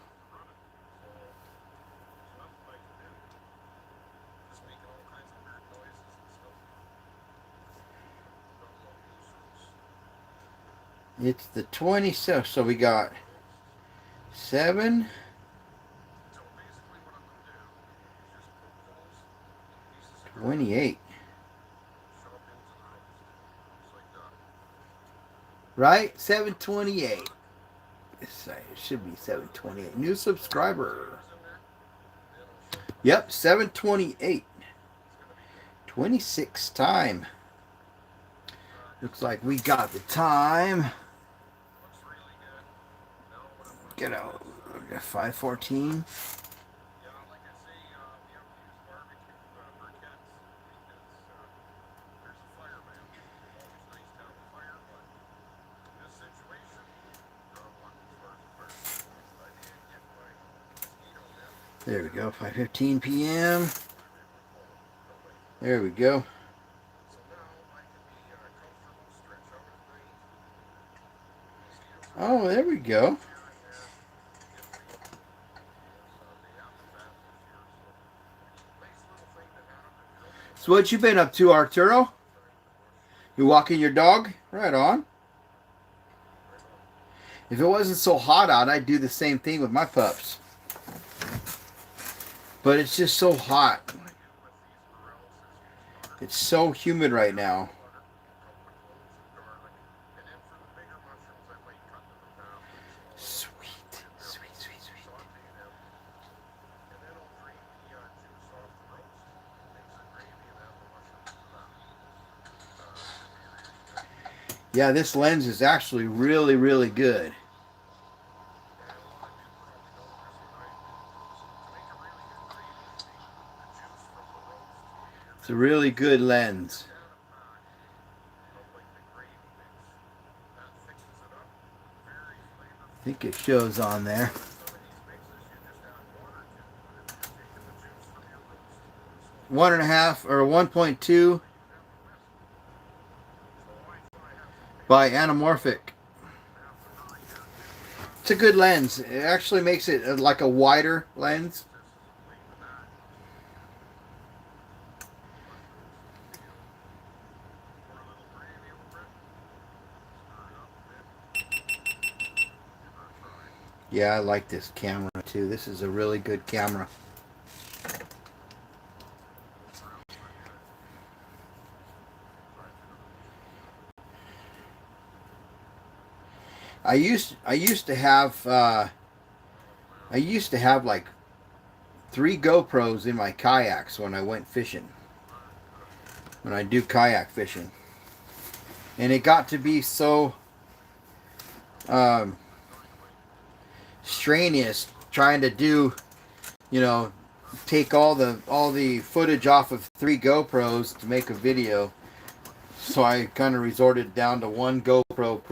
It's the 27th, so we got 7. 728. Right? 728. It should be 728. New subscriber. Yep, 728. 26 time. Looks like we got the time. Get out. 514. There we go, 5:15 p.m. There we go. Oh, there we go. So what you been up to, Arturo? You walking your dog? Right on. If it wasn't so hot out, I'd do the same thing with my pups. But it's just so hot. It's so humid right now. Sweet, sweet, sweet, sweet. Yeah, this lens is actually really, really good. It's a really good lens. I think it shows on there. 1.5 or 1.2 by Anamorphic. It's a good lens. It actually makes it like a wider lens. Yeah, I like this camera too. This is a really good camera. I used to have like 3 GoPros in my kayaks when I went fishing. When I do kayak fishing. And it got to be so strenuous trying to do, take all the footage off of 3 GoPros to make a video. So I kind of resorted down to 1 GoPro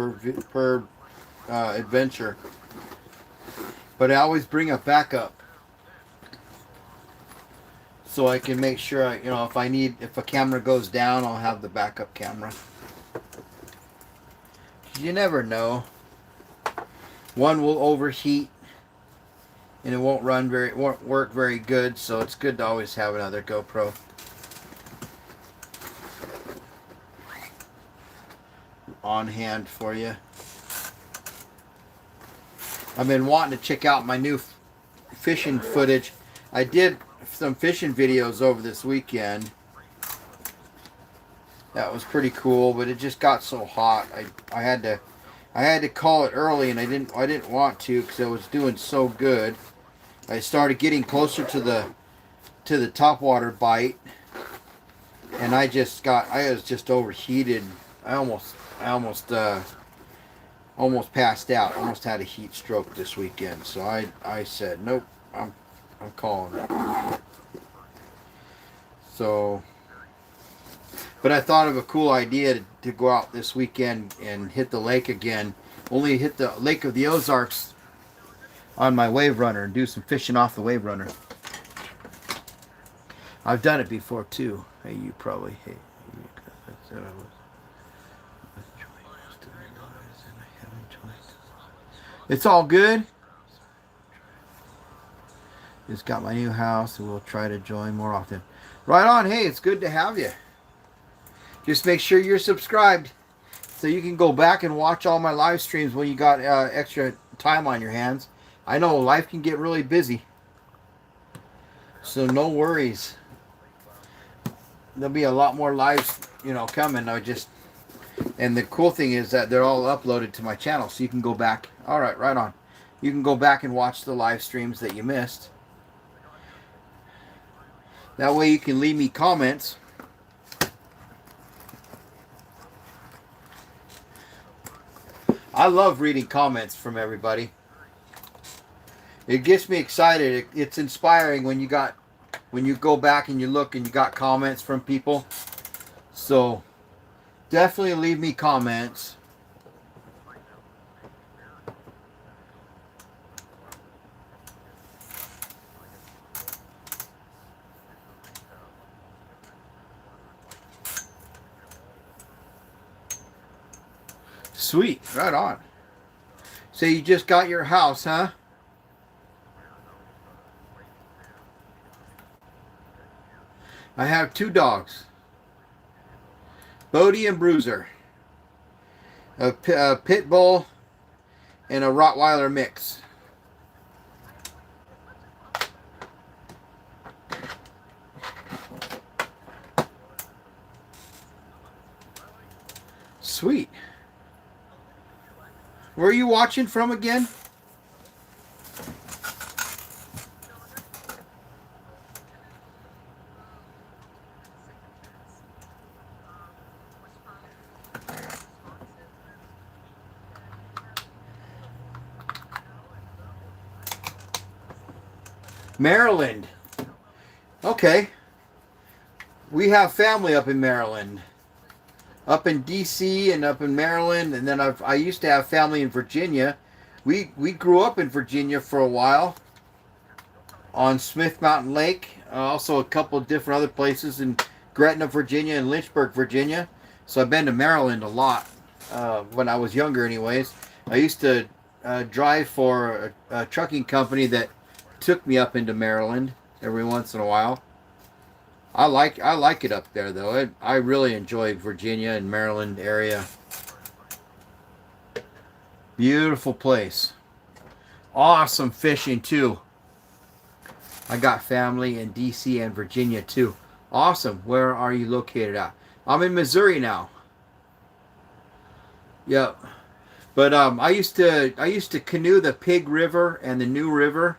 per adventure. But I always bring a backup so I can make sure if a camera goes down, I'll have the backup camera. You never know. One will overheat and it won't work very good, so it's good to always have another GoPro on hand for you. I've been wanting to check out my new fishing footage. I did some fishing videos over this weekend. That was pretty cool, but it just got so hot. I had to call it early, and I didn't want to because I was doing so good. I started getting closer to the topwater bite, and I was just overheated. I almost passed out. Almost had a heat stroke this weekend. So I said, nope, I'm calling it. So, but I thought of a cool idea to go out this weekend and hit the lake again. Only hit the Lake of the Ozarks on my wave runner and do some fishing off the wave runner. I've done it before too. Hey, you probably. Hey, it's all good. Just got my new house, and we'll try to join more often. Right on. Hey, it's good to have you. Just make sure you're subscribed so you can go back and watch all my live streams when you got extra time on your hands. I know life can get really busy, so no worries. there'll be a lot more lives, coming. And the cool thing is that they're all uploaded to my channel, so you can go back. All right, right on. You can go back and watch the live streams that you missed. That way you can leave me comments. I love reading comments from everybody. It gets me excited. It's inspiring when you go back and you look and you got comments from people. So definitely leave me comments. Sweet, right on. So you just got your house, huh? I have 2 dogs, Bodie and Bruiser, a pit bull and a Rottweiler mix. Sweet. Where are you watching from again? Maryland. Okay. We have family up in Maryland. Up in DC and up in Maryland, and then I used to have family in Virginia. We grew up in Virginia for a while on Smith Mountain Lake. Also a couple of different other places in Gretna, Virginia and Lynchburg, Virginia. So I've been to Maryland a lot when I was younger anyways. I used to drive for a trucking company that took me up into Maryland every once in a while. I like it up there though. I really enjoy Virginia and Maryland area. Beautiful place. Awesome fishing too. I got family in DC and Virginia too. Awesome. Where are you located at? I'm in Missouri now. Yep. But I used to canoe the Pig River and the New River.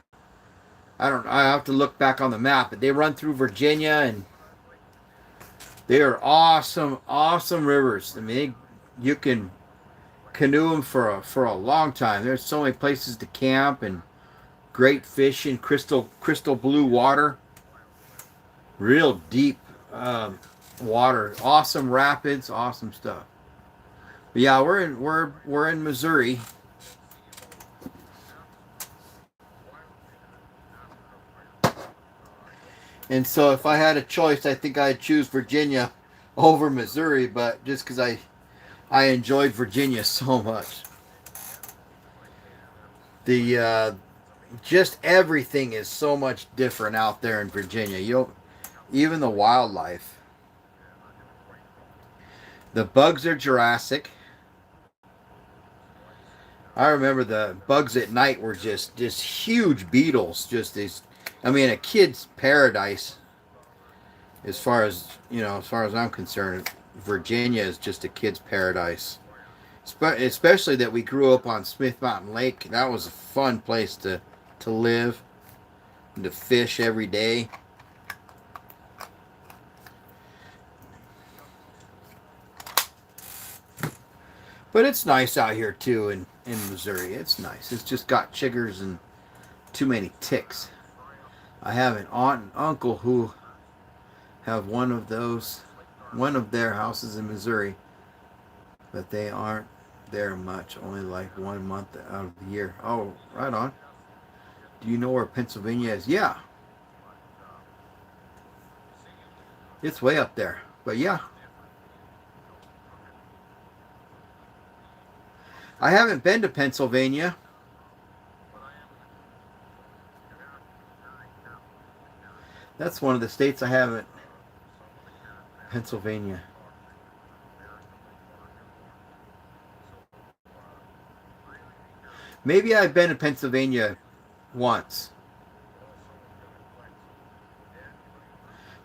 I have to look back on the map, but they run through Virginia, and they are awesome, awesome rivers. I mean, you can canoe them for a long time. There's so many places to camp and great fishing, crystal blue water, real deep water, awesome rapids, awesome stuff. But yeah, we're in Missouri. And so if I had a choice, I think I'd choose Virginia over Missouri, but just because I enjoyed Virginia so much. The just everything is so much different out there in Virginia. Even the wildlife. The bugs are Jurassic. I remember the bugs at night were just huge beetles, just these. I mean, a kid's paradise. As far as I'm concerned, Virginia is just a kid's paradise. Especially that we grew up on Smith Mountain Lake. That was a fun place to live and to fish every day. But it's nice out here too in Missouri. It's nice. It's just got chiggers and too many ticks. I have an aunt and uncle who have one of their houses in Missouri, but they aren't there much, only like 1 month out of the year. Oh, right on. Do you know where Pennsylvania is? Yeah. It's way up there, but yeah. I haven't been to Pennsylvania. That's one of the states I haven't. Pennsylvania. Maybe I've been to Pennsylvania once.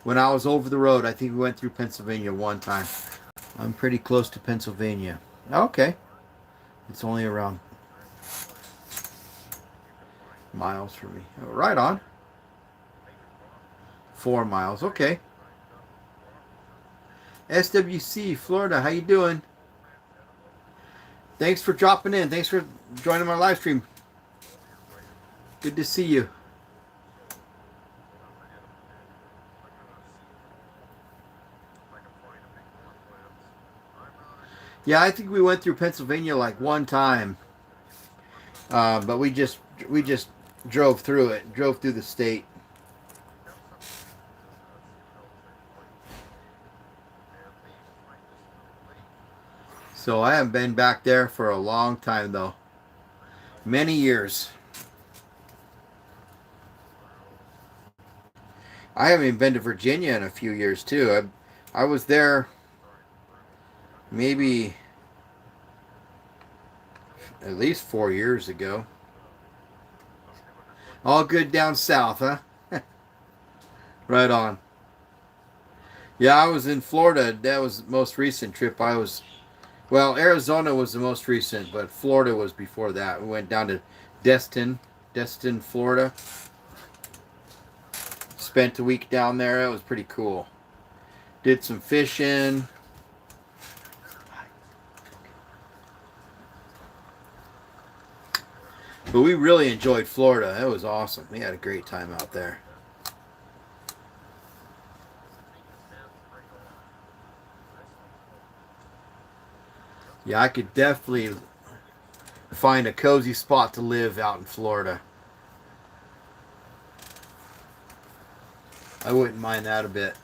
When I was over the road, I think we went through Pennsylvania one time. I'm pretty close to Pennsylvania. Okay. It's only around miles for me. Right on. 4 miles. Okay. SWC, Florida. How you doing? Thanks for dropping in. Thanks for joining my live stream. Good to see you. Yeah, I think we went through Pennsylvania like one time, but we just drove through it, drove through the state. So I haven't been back there for a long time though, many years. I haven't even been to Virginia in a few years too. I was there maybe at least 4 years ago. All good down south, huh? Right on. Yeah, I was in Florida. That was the most recent trip. Well, Arizona was the most recent, but Florida was before that. We went down to Destin, Florida. Spent a week down there. It was pretty cool. Did some fishing. But we really enjoyed Florida. It was awesome. We had a great time out there. Yeah, I could definitely find a cozy spot to live out in Florida. I wouldn't mind that a bit.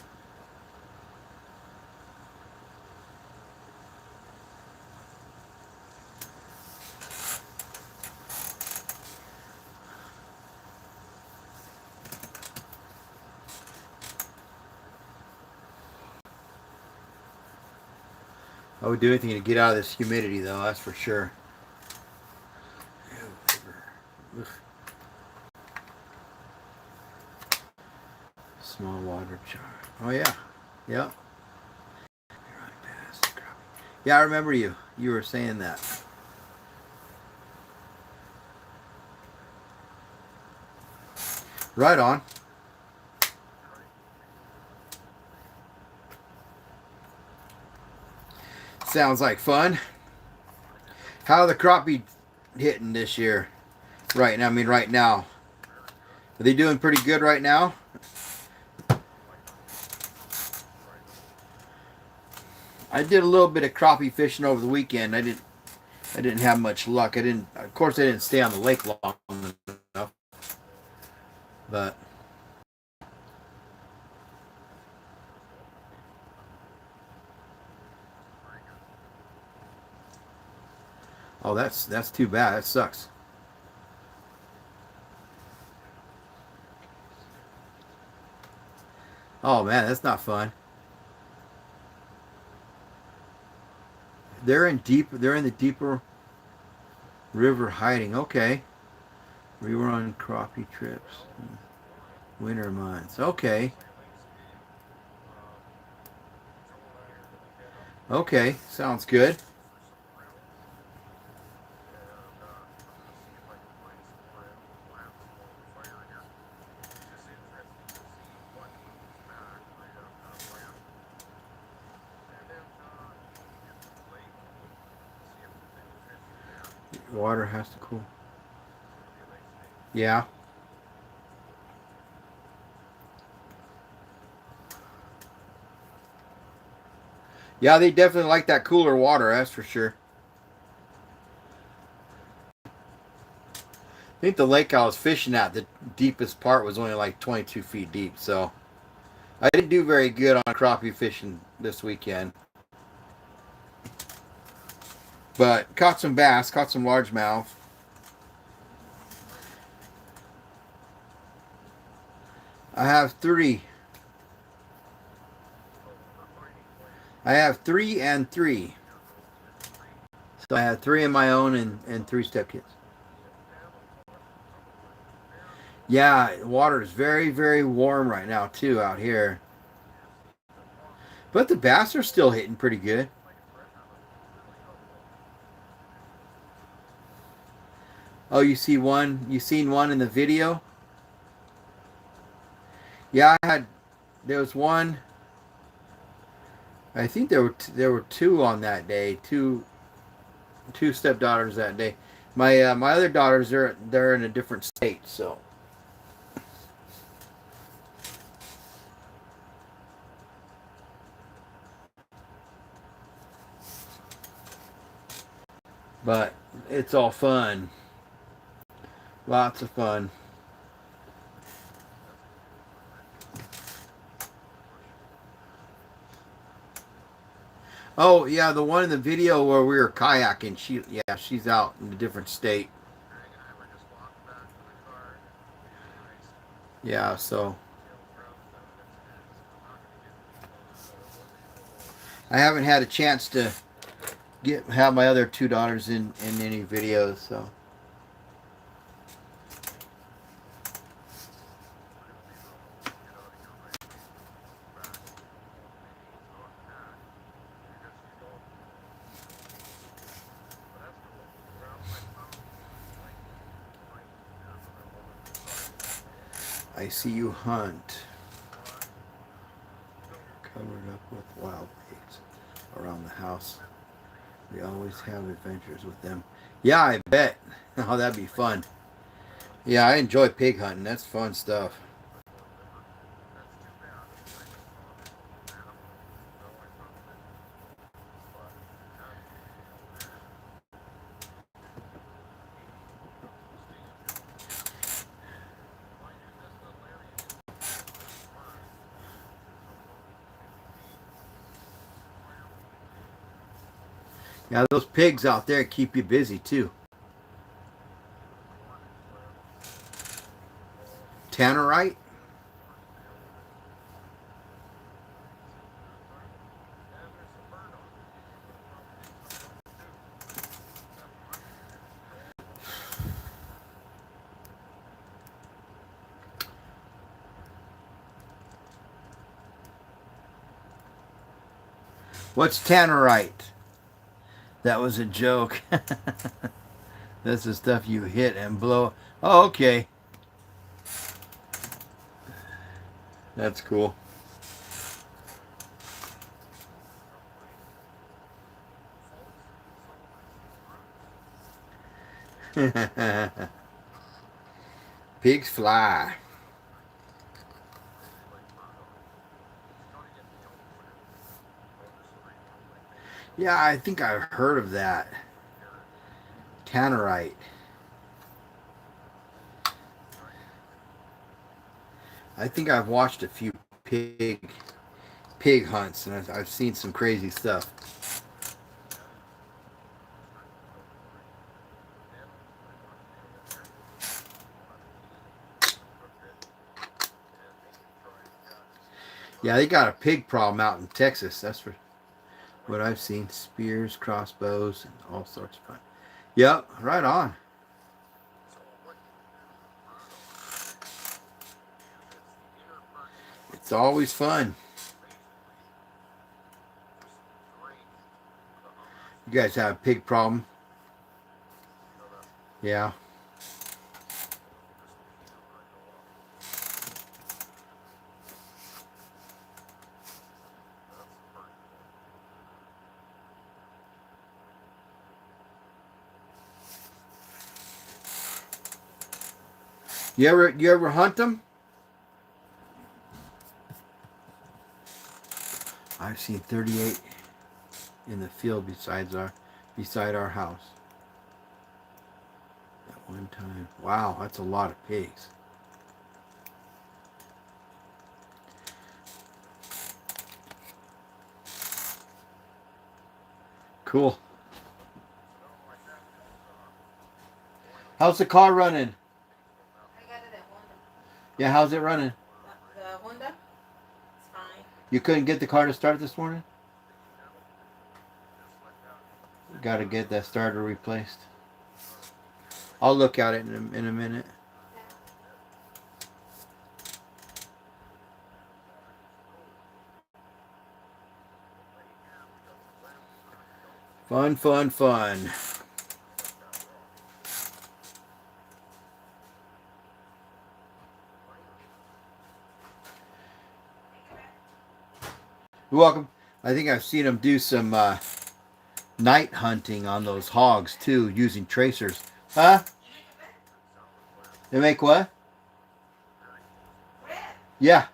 I would do anything to get out of this humidity, though, that's for sure. Small water jar. Oh, yeah. Yeah. Yeah, I remember you. You were saying that. Right on. Sounds like fun. How are the crappie hitting this year? Right now. Are they doing pretty good right now? I did a little bit of crappie fishing over the weekend. I didn't have much luck. Of course I didn't stay on the lake long enough. But oh, that's too bad. That sucks. Oh man, that's not fun. They're in the deeper river hiding. Okay. We were on crappie trips. Winter months. Okay. Okay. Sounds good. Water has to cool. Yeah. Yeah, they definitely like that cooler water, that's for sure. I think the lake I was fishing at, the deepest part was only like 22 feet deep, so I didn't do very good on crappie fishing this weekend. But caught some bass, caught some largemouth. I have three. I have 3 and 3. So I have 3 of my own and 3 stepkids. Yeah, water is very, very warm right now too out here. But the bass are still hitting pretty good. Oh, you see one? You seen one in the video? Yeah, I had. There was one. I think there were two on that day. Two stepdaughters that day. My other daughters they're in a different state, so. But it's all fun. Lots of fun. Oh yeah, the one in the video where we were kayaking. She's out in a different state. Yeah, so I haven't had a chance to have my other two daughters in any videos. So I see you hunt, covered up with wild pigs around the house. We always have adventures with them. Yeah, I bet. Oh, that'd be fun. Yeah, I enjoy pig hunting. That's fun stuff. Yeah, those pigs out there keep you busy too. Tannerite? What's tannerite? That was a joke. That's the stuff you hit and blow. Oh, okay. That's cool. Pigs fly. Yeah, I think I've heard of that. Tannerite. I think I've watched a few pig hunts, and I've seen some crazy stuff. Yeah, they got a pig problem out in Texas. That's for what I've seen. Spears, crossbows, and all sorts of fun. Yep, right on. It's always fun. You guys have a pig problem? Yeah. You ever hunt them? I've seen 38 in the field beside our house at one time. Wow, that's a lot of pigs. Cool. How's the car running? I got it at Honda. Yeah, how's it running? The Honda? It's fine. You couldn't get the car to start this morning? Got to get that starter replaced. I'll look at it in a minute. Fun, fun, fun. You're welcome. I think I've seen them do some night hunting on those hogs too, using tracers. Huh? They make what? Bread. Yeah.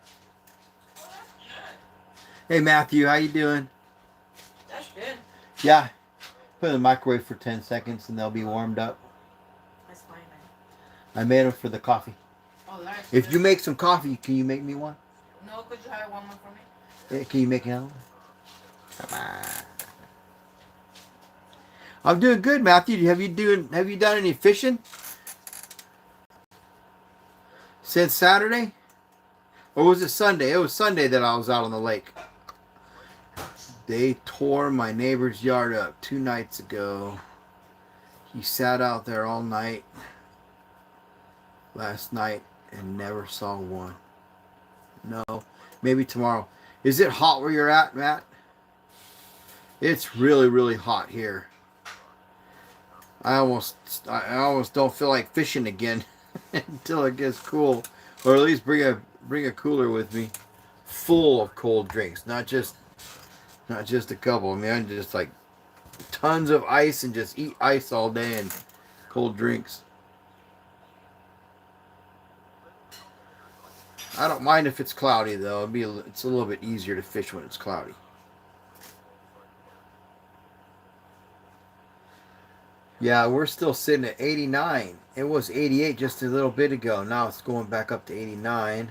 Oh, that's good. Hey Matthew, how you doing? That's good. Yeah. Put in the microwave for 10 seconds and they'll be warmed up. That's fine, I made them for the coffee. man. Oh, that's If good. you make some coffee, can you make me one? No, could you have one more for me? Can you make another one? Come on. I'm doing good, Matthew. Have you done any fishing since Saturday? Or was it Sunday? It was Sunday that I was out on the lake. They tore my neighbor's yard up 2 nights ago. He sat out there all night last night and never saw one. No, maybe tomorrow. Is it hot where you're at, Matt? It's really, really hot here. I almost don't feel like fishing again until it gets cool, or at least bring a cooler with me, full of cold drinks, not just a couple. I mean, I just like tons of ice and just eat ice all day and cold drinks. I don't mind if it's cloudy though. It's a little bit easier to fish when it's cloudy. Yeah, we're still sitting at 89. It was 88 just a little bit ago. Now it's going back up to 89.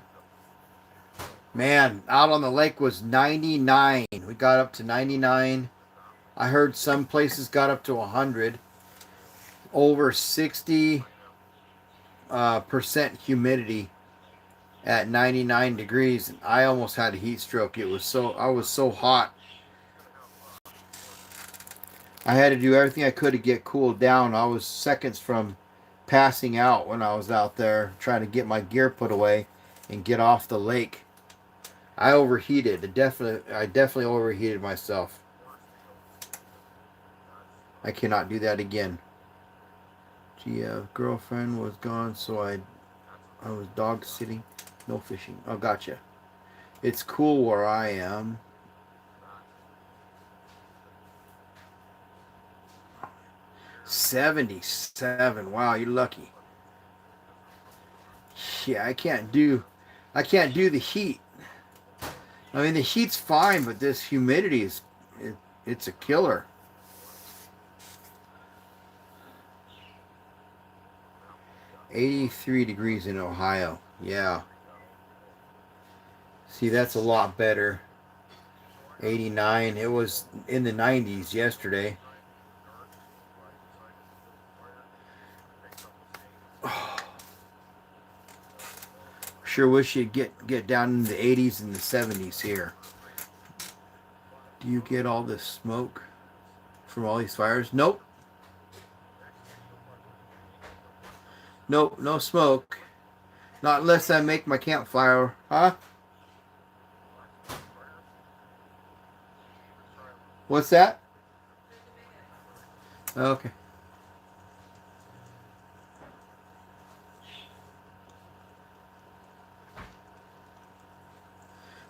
Man, out on the lake was 99. We got up to 99. I heard some places got up to 100. Over 60 percent humidity at 99 degrees. I almost had a heat stroke. I was so hot. I had to do everything I could to get cooled down. I was seconds from passing out when I was out there trying to get my gear put away and get off the lake. I overheated. I definitely overheated myself. I cannot do that again. Girlfriend was gone, so I was dog sitting. No fishing. Oh, gotcha. It's cool where I am. $77. Wow, you're lucky. Yeah, I can't do the heat. I mean, the heat's fine, but this humidity it's a killer. $83 degrees in Ohio. Yeah. See, that's a lot better. 89. It was in the 90s yesterday. Sure wish you'd get down in the 80s and the 70s here. Do you get all this smoke from all these fires? Nope. Nope, no smoke. Not unless I make my campfire. Huh? What's that? Okay.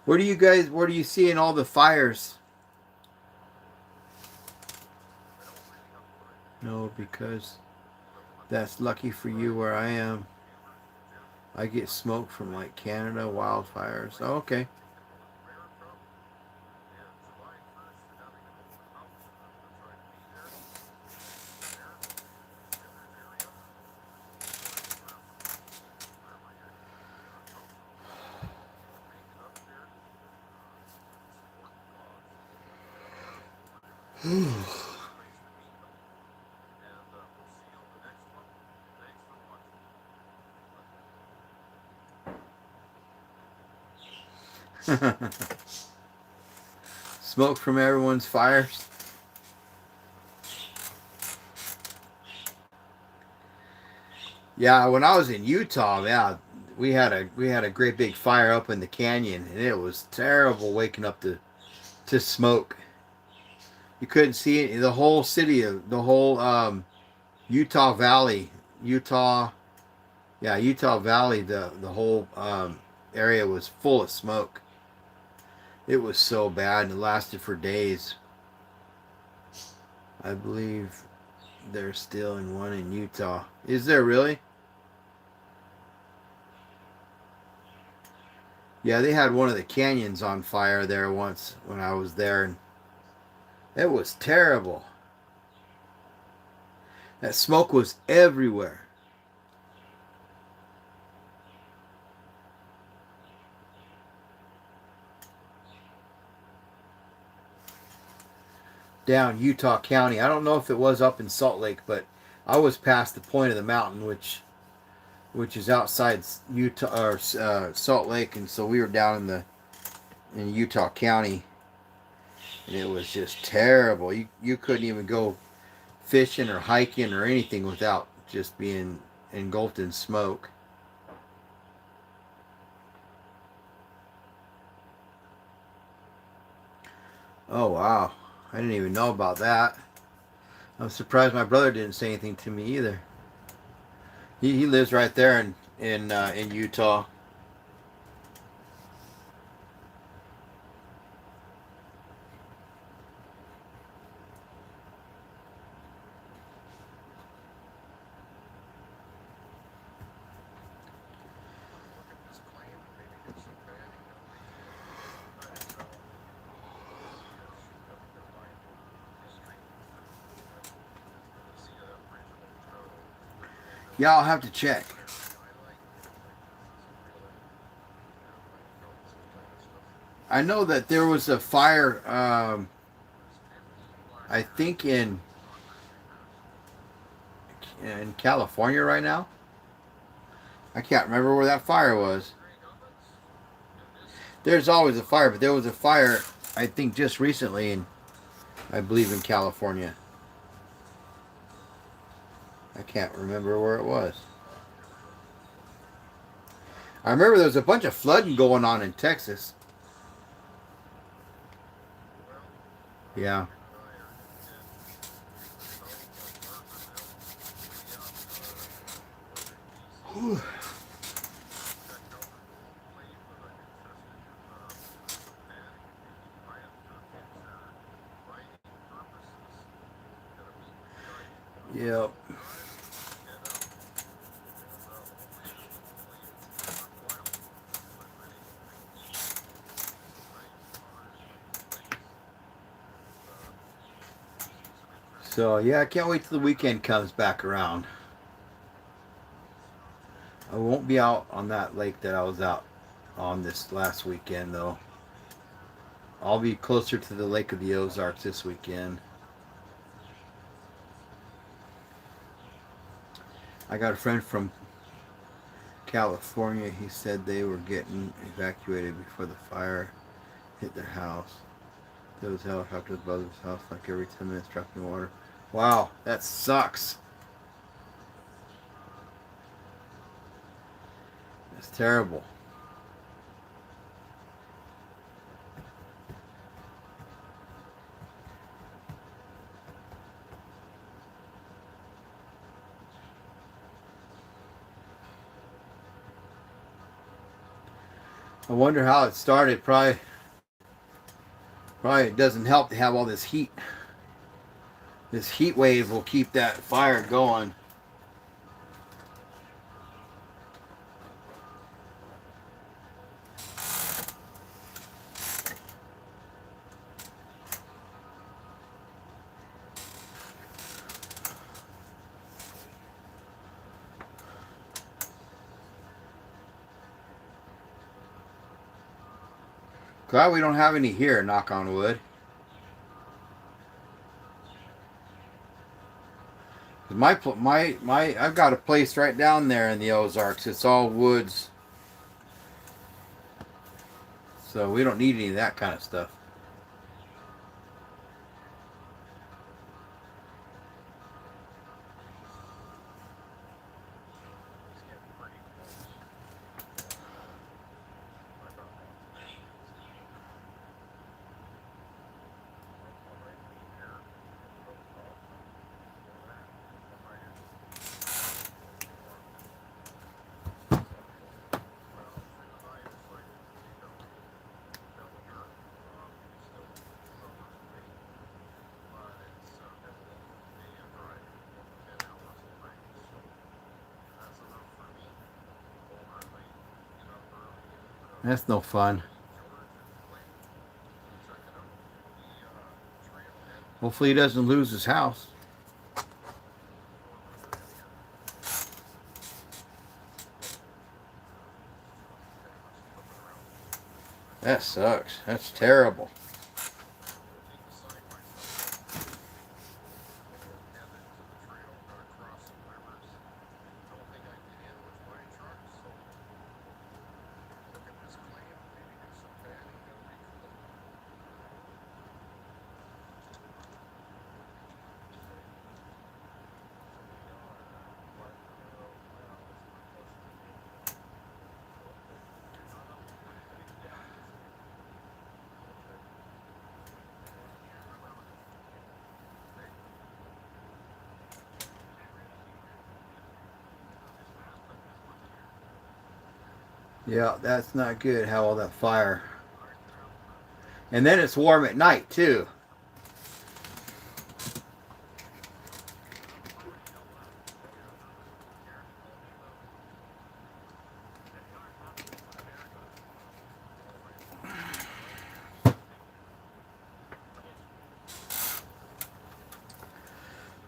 Where do you seeing all the fires? No, because that's lucky for you where I am. I get smoke from like Canada wildfires. Oh, okay. Smoke from everyone's fires. Yeah, when I was in Utah, yeah, we had a great big fire up in the canyon, and it was terrible waking up to smoke. You couldn't see it. The whole city, the whole Utah Valley, Utah, yeah, Utah Valley. The whole area was full of smoke. It was so bad, and it lasted for days. I believe there's still in one in Utah. Is there really? Yeah, they had one of the canyons on fire there once when I was there, and it was terrible. That smoke was everywhere. Down Utah County. I don't know if it was up in Salt Lake, but I was past the point of the mountain, which is outside Utah or Salt Lake, and so we were down in Utah County, and it was just terrible. You couldn't even go fishing or hiking or anything without just being engulfed in smoke. Oh wow, I didn't even know about that. I'm surprised my brother didn't say anything to me either. He lives right there in Utah. Yeah, I'll have to check. I know that there was a fire. I think in California right now. I can't remember where that fire was. There's always a fire, but there was a fire. I think just recently I believe in California. I can't remember where it was. I remember there was a bunch of flooding going on in Texas. Yeah. Whew. Yep. So yeah, I can't wait till the weekend comes back around. I won't be out on that lake that I was out on this last weekend though. I'll be closer to the Lake of the Ozarks this weekend. I got a friend from California. He said they were getting evacuated before the fire hit their house. There was helicopters above his house like every 10 minutes dropping water. Wow, that sucks. That's terrible. I wonder how it started. Probably it doesn't help to have all this heat. This heat wave will keep that fire going. Glad we don't have any here, knock on wood. I've got a place right down there in the Ozarks. It's all woods. So we don't need any of that kind of stuff. That's no fun. Hopefully he doesn't lose his house. That sucks. That's terrible. Yeah, that's not good. How all that fire. And then it's warm at night too.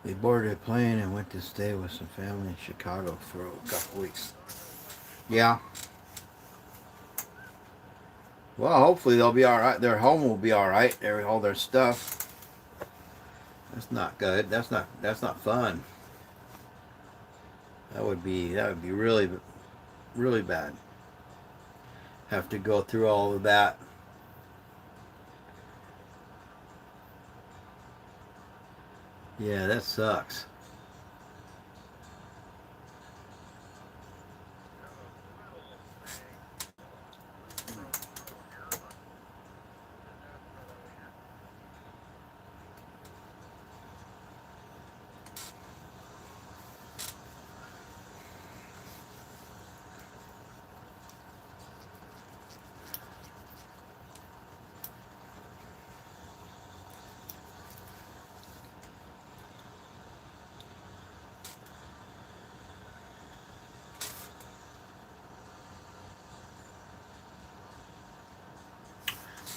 They boarded a plane and went to stay with some family in Chicago for a couple weeks. Yeah. Well, hopefully they'll be all right. Their home will be all right. All their stuff. That's not good. That's not fun. That would be really really bad. Have to go through all of that. Yeah, that sucks.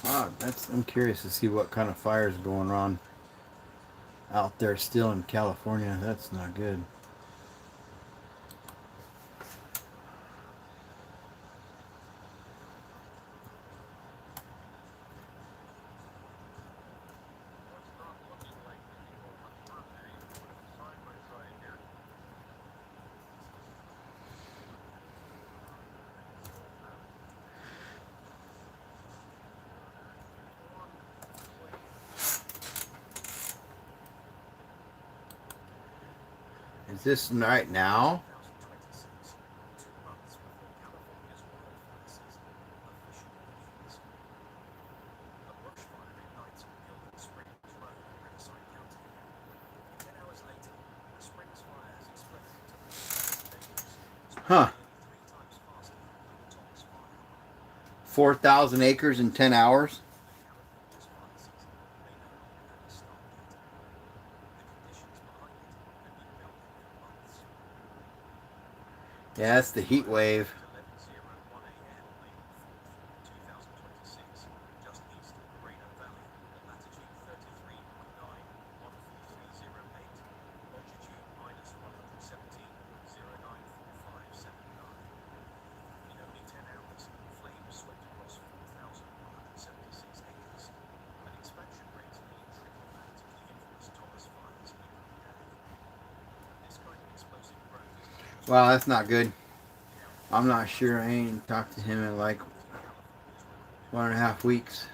Wow, I'm curious to see what kind of fire's going on out there still in California. That's not good. Is this right now? Huh. 4,000 acres in 10 hours? Yeah, that's the heat wave. Wow, that's not good. I'm not sure. I ain't talked to him in like 1.5 weeks.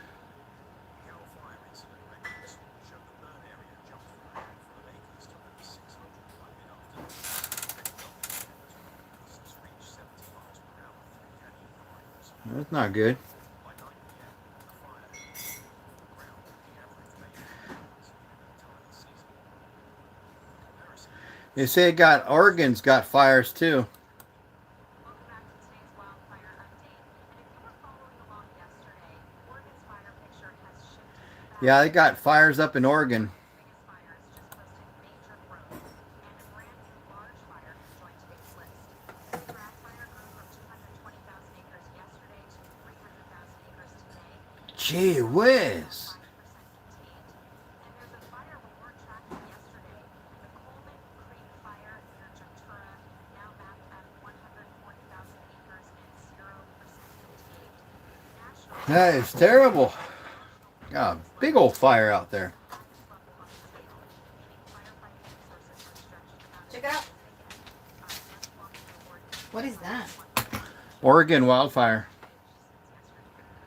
That's not good. They say Oregon's got fires too. Yeah, they got fires up in Oregon. Gee whiz. That is terrible. Got a big old fire out there. Check it out. What is that? Oregon wildfire.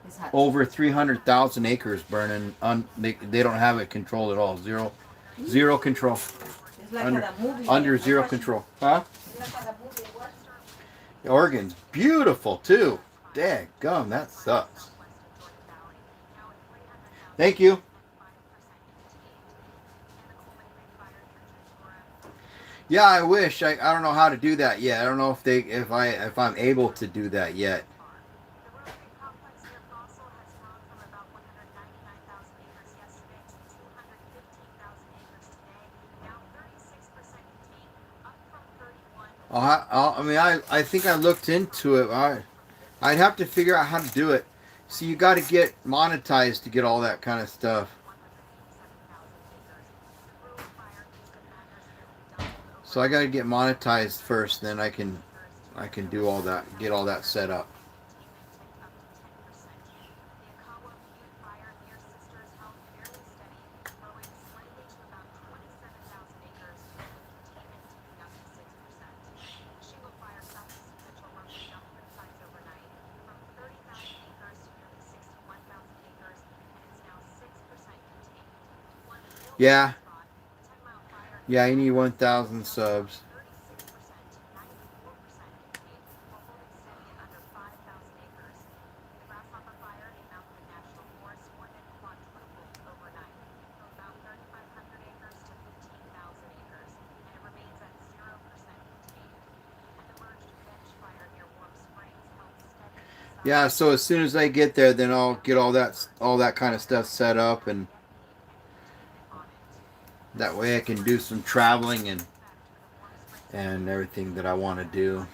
It's hot. Over 300,000 acres burning. They don't have it controlled at all. Zero control. It's like that movie. Under zero control. Huh? Oregon's beautiful too. Daggum, that sucks. Thank you. Yeah, I wish. I don't know how to do that yet. I don't know if I'm able to do that yet. I think I looked into it. I'd have to figure out how to do it. See, you got to get monetized to get all that kind of stuff. So I got to get monetized first, then I can do all that, get all that set up. Yeah. Yeah, you need 1,000 subs. Yeah, so as soon as I get there, then I'll get all that kind of stuff set up, and that way I can do some traveling and everything that I want to do.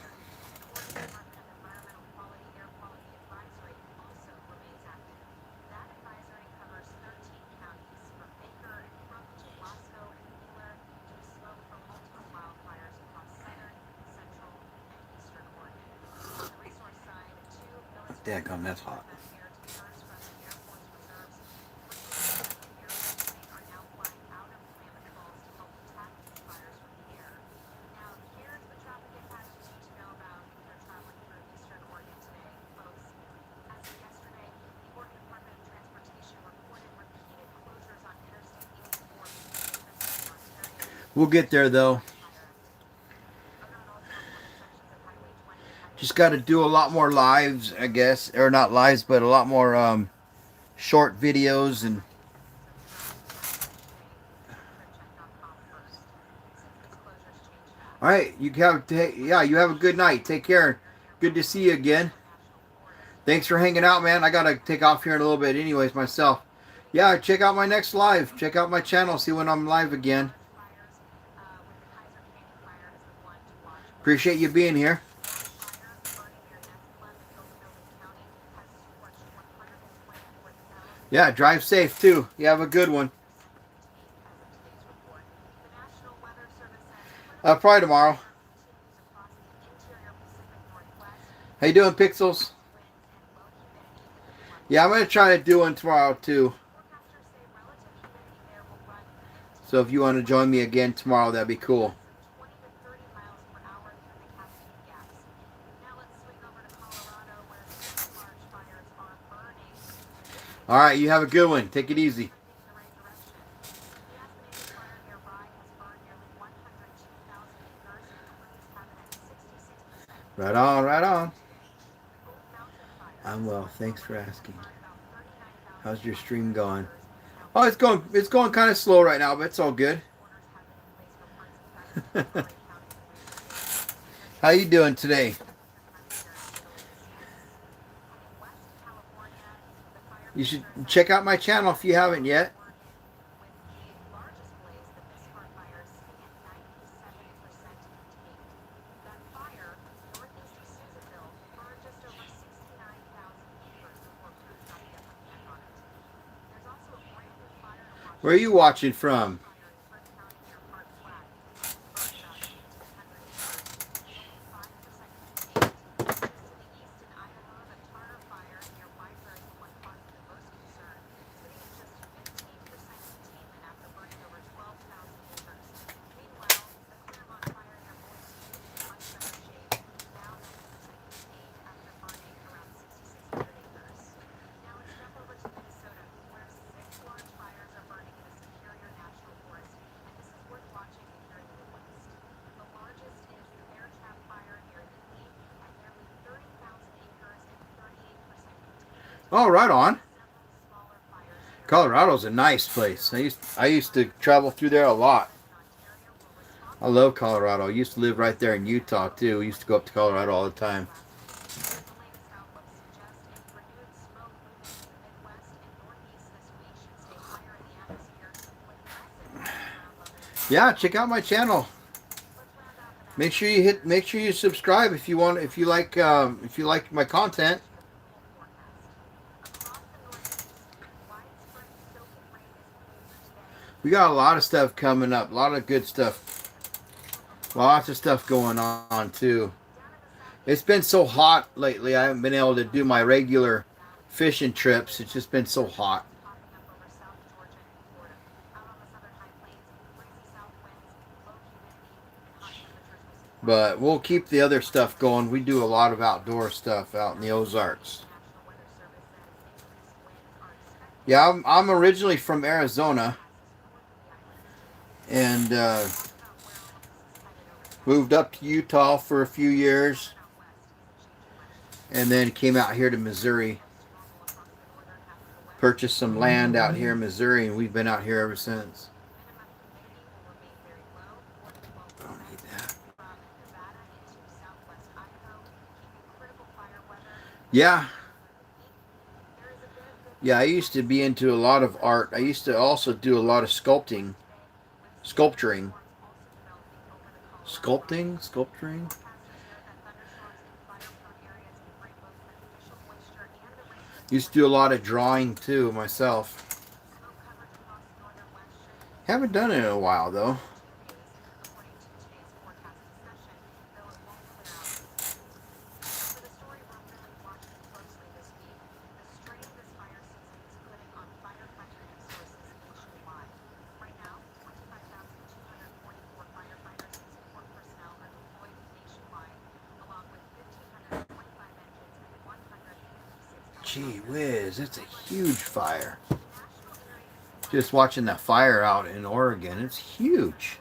Daggum, that's hot. We'll get there though. Just got to do a lot more lives, I guess, or not lives, but a lot more short videos and. All right, you have a good night. Take care. Good to see you again. Thanks for hanging out, man. I gotta take off here in a little bit, anyways, myself. Yeah, check out my next live. Check out my channel. See when I'm live again. Appreciate you being here. Yeah, drive safe too. You have a good one. Probably tomorrow. How you doing, Pixels? Yeah, I'm going to try to do one tomorrow too. So if you want to join me again tomorrow, that'd be cool. All right, you have a good one. Take it easy. Right on, right on. I'm well. Thanks for asking. How's your stream going? Oh, it's going kind of slow right now, but it's all good. How you doing today? You should check out my channel if you haven't yet. Where are you watching from? Oh, right on. Colorado's a nice place. I used to travel through there a lot. I love Colorado. I used to live right there in Utah too. We used to go up to Colorado all the time. Yeah, check out my channel. Make sure you subscribe if you want, if you like my content. We got a lot of stuff coming up, a lot of good stuff. Lots of stuff going on too. It's been so hot lately. I haven't been able to do my regular fishing trips. It's just been so hot. But we'll keep the other stuff going. We do a lot of outdoor stuff out in the Ozarks. Yeah, I'm originally from Arizona. And moved up to Utah for a few years. And then came out here to Missouri. Purchased some land out here in Missouri. And we've been out here ever since. I don't need that. Yeah. Yeah, I used to be into a lot of art. I used to also do a lot of sculpturing. Sculpturing. Used to do a lot of drawing too myself. Haven't done it in a while though. Gee whiz, it's a huge fire. Just watching that fire out in Oregon, it's huge.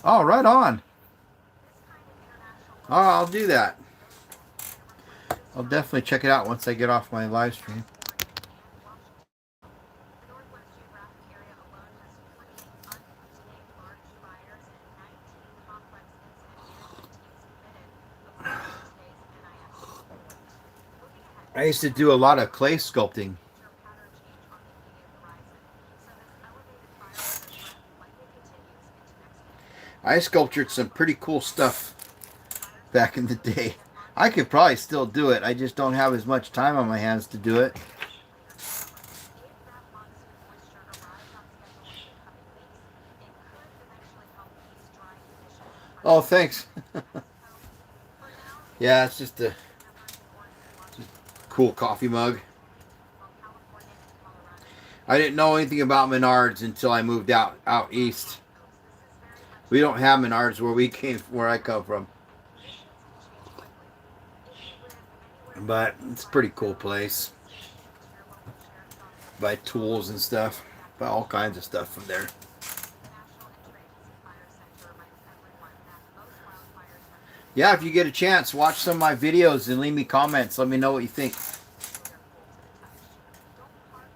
Oh, right on. Oh, I'll do that. I'll definitely check it out once I get off my live stream. I used to do a lot of clay sculpting. I sculptured some pretty cool stuff back in the day. I could probably still do it. I just don't have as much time on my hands to do it. Oh, thanks. Yeah, it's just a cool coffee mug. I didn't know anything about Menards until I moved out east. We don't have Menards where I come from. But it's a pretty cool place. Buy tools and stuff. Buy all kinds of stuff from there. Yeah, if you get a chance, watch some of my videos and leave me comments. Let me know what you think.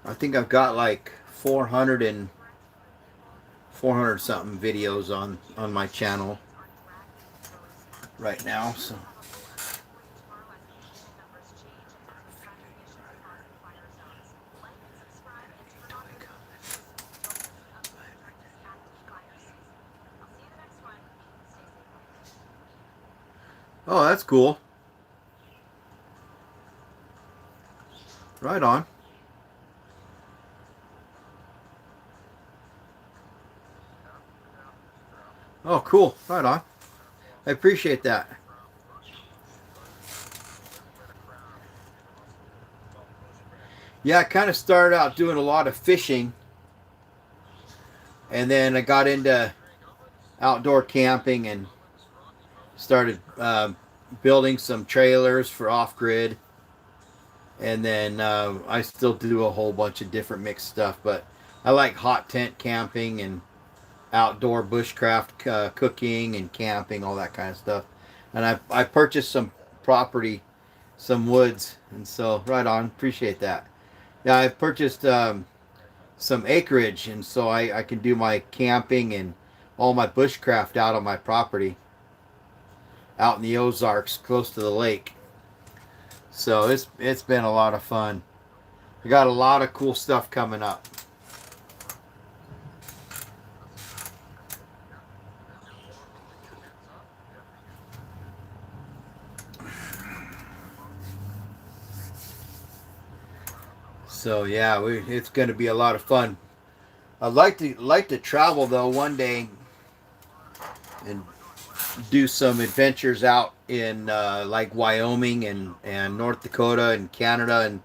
I think I've got like 400 something videos on my channel right now. So. Oh, that's cool. Right on. Oh, cool. Right on. I appreciate that. Yeah, I kind of started out doing a lot of fishing, and then I got into outdoor camping and started building some trailers for off grid. And then I still do a whole bunch of different mixed stuff, but I like hot tent camping and outdoor bushcraft cooking and camping, all that kind of stuff. And I purchased some property, some woods, and so right on. Appreciate that. Yeah, I purchased some acreage, and so I can do my camping and all my bushcraft out on my property, out in the Ozarks, close to the lake. So it's been a lot of fun. I got a lot of cool stuff coming up. So yeah, it's going to be a lot of fun. I'd like to travel though one day and do some adventures out in like Wyoming and North Dakota and Canada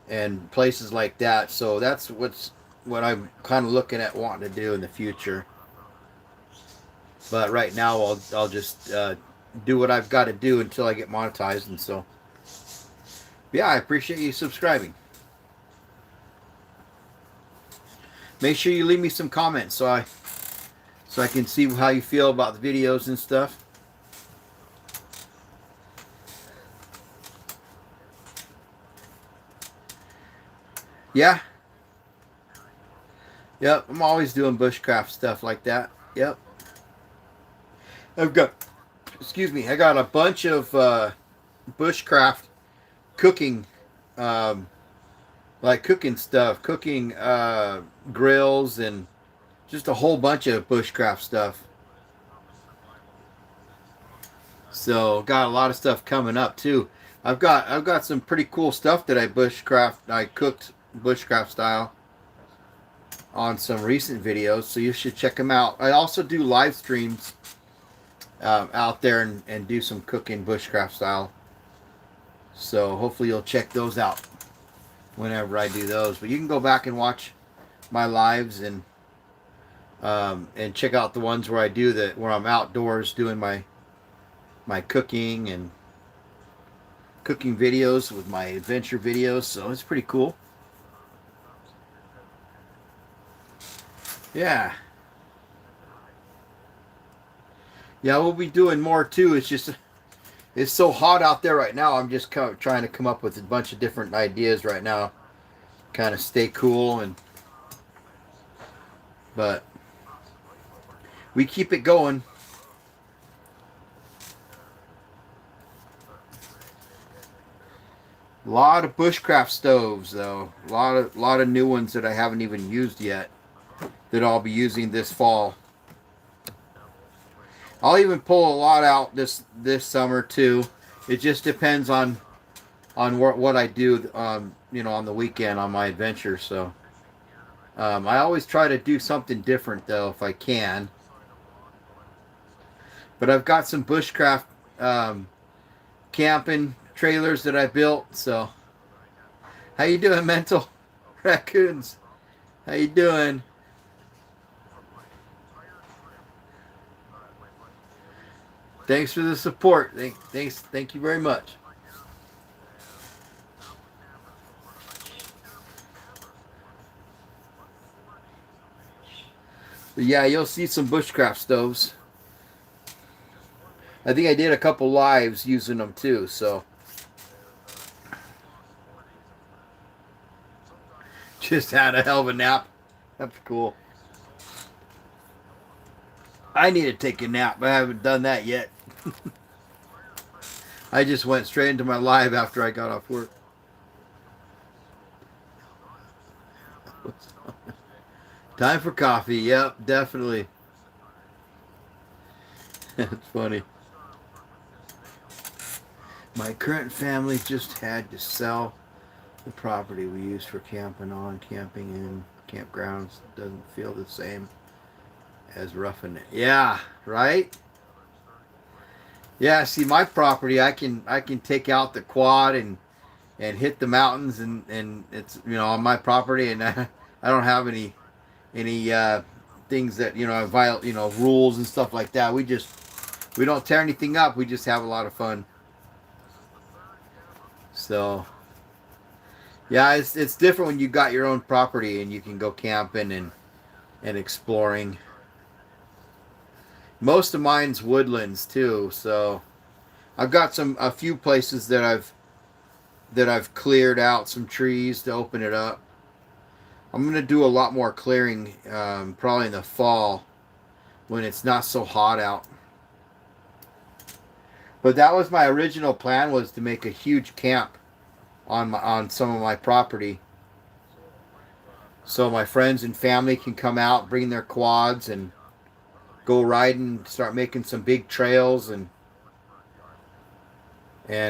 and places like that. So that's what I'm kind of looking at wanting to do in the future. But right now I'll just do what I've got to do until I get monetized. And so yeah, I appreciate you subscribing. Make sure you leave me some comments so I can see how you feel about the videos and stuff. Yeah. Yep, I'm always doing bushcraft stuff like that. Yep. I've got, excuse me, I got a bunch of bushcraft cooking, um, like cooking stuff, cooking grills and just a whole bunch of bushcraft stuff. So got a lot of stuff coming up too. I've got some pretty cool stuff that I cooked bushcraft style on some recent videos, so you should check them out. I also do live streams out there and do some cooking bushcraft style. So hopefully you'll check those out whenever I do those. But you can go back and watch my lives and check out the ones where I do that, where I'm outdoors doing my cooking and cooking videos with my adventure videos. So it's pretty cool. Yeah. Yeah, we'll be doing more too. It's so hot out there right now. I'm just trying to come up with a bunch of different ideas right now. Kind of stay cool but we keep it going. A lot of bushcraft stoves though. A lot of new ones that I haven't even used yet that I'll be using this fall. I'll even pull a lot out this summer too. It just depends on what I do on the weekend on my adventure. So I always try to do something different though if I can. But I've got some bushcraft camping trailers that I built. So how you doing, mental raccoons? How you doing? Thanks for the support. Thank you very much. But yeah, you'll see some bushcraft stoves. I think I did a couple lives using them too, so just had a hell of a nap. That's cool. I need to take a nap, but I haven't done that yet. I just went straight into my live after I got off work. Time for coffee. Yep, definitely. That's funny. My current family just had to sell the property we use for camping in campgrounds. Doesn't feel the same as roughing it. Yeah, right? Yeah, see my property I can take out the quad and hit the mountains and it's on my property and I don't have any things that violate rules and stuff like that. We don't tear anything up. We just have a lot of fun. So yeah, it's different when you got your own property and you can go camping and exploring. Most of mine's woodlands too, so I've got a few places that I've cleared out some trees to open it up. I'm gonna do a lot more clearing, probably in the fall when it's not so hot out. But that was my original plan, was to make a huge camp on some of my property, so my friends and family can come out, bring their quads, and go riding, start making some big trails, and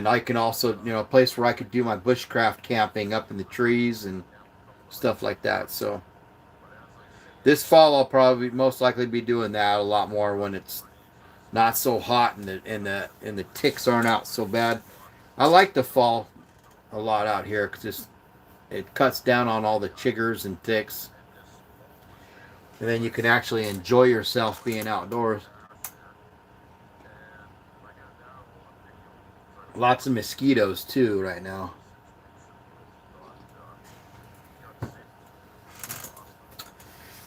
I can also a place where I could do my bushcraft camping up in the trees and stuff like that. So this fall I'll probably most likely be doing that a lot more when it's not so hot and the ticks aren't out so bad. I like the fall a lot out here because it cuts down on all the chiggers and ticks, and then you can actually enjoy yourself being outdoors. Lots of mosquitoes too right now.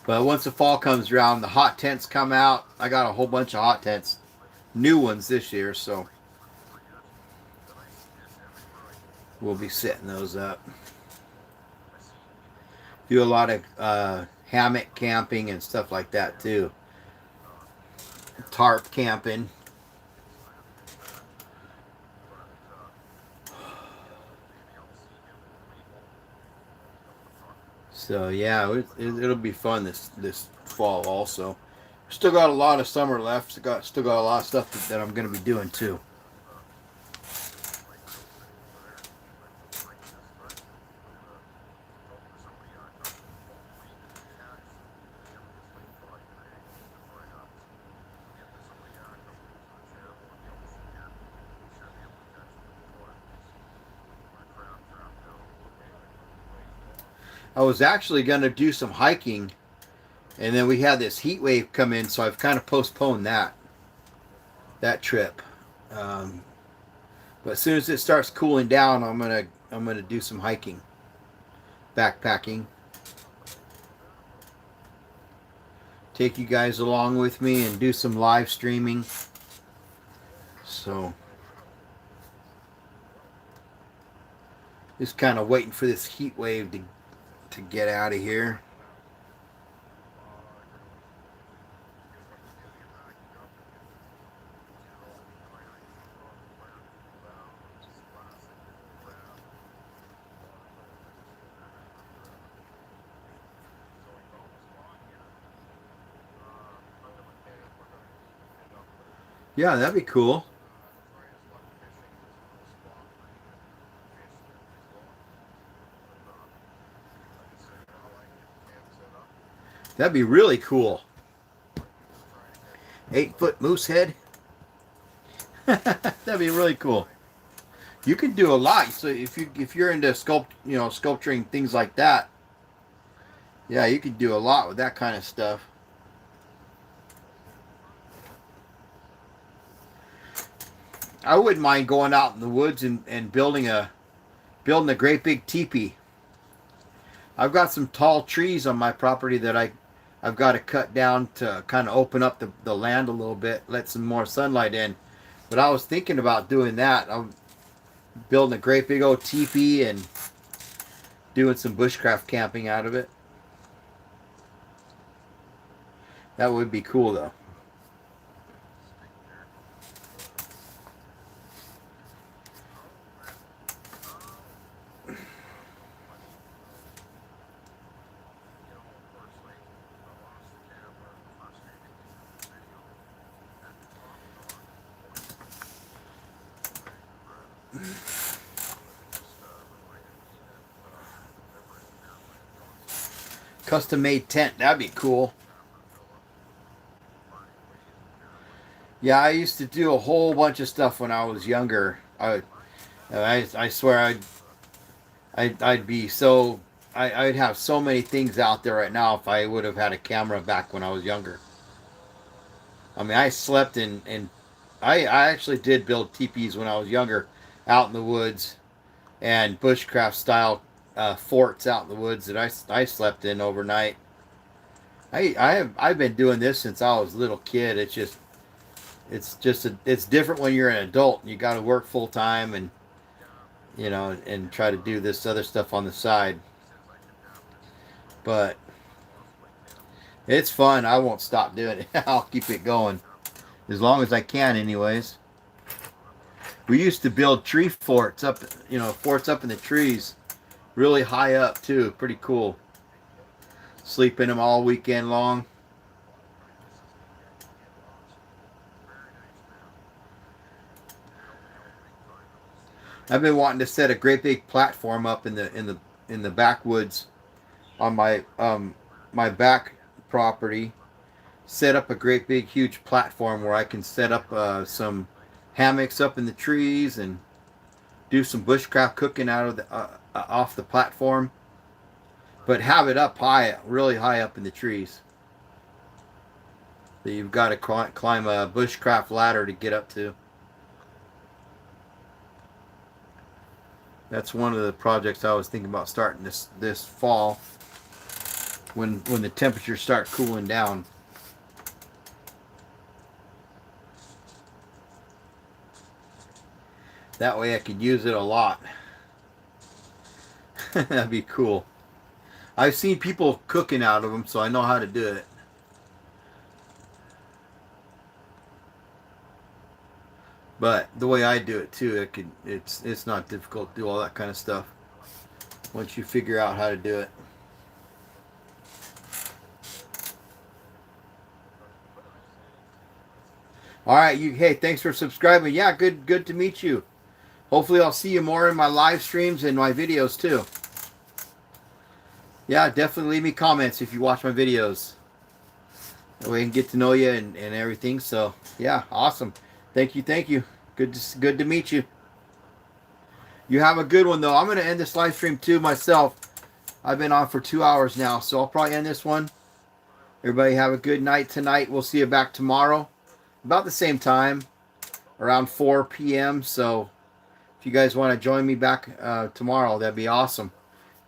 But once the fall comes around, the hot tents come out. I got a whole bunch of hot tents, new ones this year, so we'll be setting those up. Do a lot of hammock camping and stuff like that too. Tarp camping. So yeah, it'll be fun this fall also. Still got a lot of summer left. Still got a lot of stuff that I'm going to be doing too. I was actually going to do some hiking, and then we had this heat wave come in, so I've kind of postponed that trip. But as soon as it starts cooling down, I'm gonna do some hiking, backpacking. Take you guys along with me and do some live streaming. So just kind of waiting for this heat wave to get out of here. Yeah, that'd be cool. That'd be really cool. 8-foot moose head. That'd be really cool. You can do a lot. So if you're into sculpturing things like that, yeah, you can do a lot with that kind of stuff. I wouldn't mind going out in the woods and building a great big teepee. I've got some tall trees on my property that I've got to cut down to kind of open up the land a little bit, let some more sunlight in. But I was thinking about doing that. I'm building a great big old teepee and doing some bushcraft camping out of it. That would be cool though. Custom made tent. That'd be cool. Yeah, I used to do a whole bunch of stuff when I was younger. I swear I'd be so I'd have so many things out there right now if I would have had a camera back when I was younger. I mean, I slept in I actually did build teepees when I was younger, out in the woods, and bushcraft style forts out in the woods that I slept in overnight. I've been doing this since I was a little kid. It's different when you're an adult. You got to work full time and and try to do this other stuff on the side. But it's fun. I won't stop doing it. I'll keep it going as long as I can, anyways. We used to build tree forts up, forts up in the trees, really high up too. Pretty cool. Sleep in them all weekend long. I've been wanting to set a great big platform up in the backwoods on my back property. Set up a great big huge platform where I can set up some hammocks up in the trees and do some bushcraft cooking out of off the platform, but have it up high, really high up in the trees. So you've got to climb a bushcraft ladder to get up to. That's one of the projects I was thinking about starting this fall when the temperatures start cooling down. That way I could use it a lot. That'd be cool. I've seen people cooking out of them, so I know how to do it. But the way I do it too, it's not difficult to do all that kind of stuff once you figure out how to do it. All right, hey, thanks for subscribing. Yeah, good to meet you. Hopefully I'll see you more in my live streams and my videos too. Yeah, definitely leave me comments if you watch my videos. That way I can get to know you and everything. So yeah, awesome. Thank you. Good to meet you. You have a good one though. I'm gonna end this live stream too myself. I've been on for 2 hours now, so I'll probably end this one. Everybody have a good night tonight. We'll see you back tomorrow, about the same time, around 4 p.m. So if you guys want to join me back tomorrow, that'd be awesome.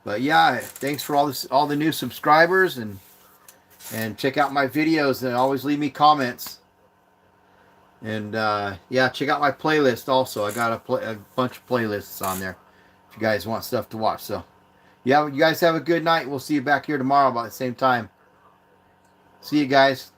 But yeah, thanks for all the new subscribers, and check out my videos and always leave me comments. And yeah, check out my playlist also. I got a bunch of playlists on there if you guys want stuff to watch. So yeah, you guys have a good night. We'll see you back here tomorrow about the same time. See you guys.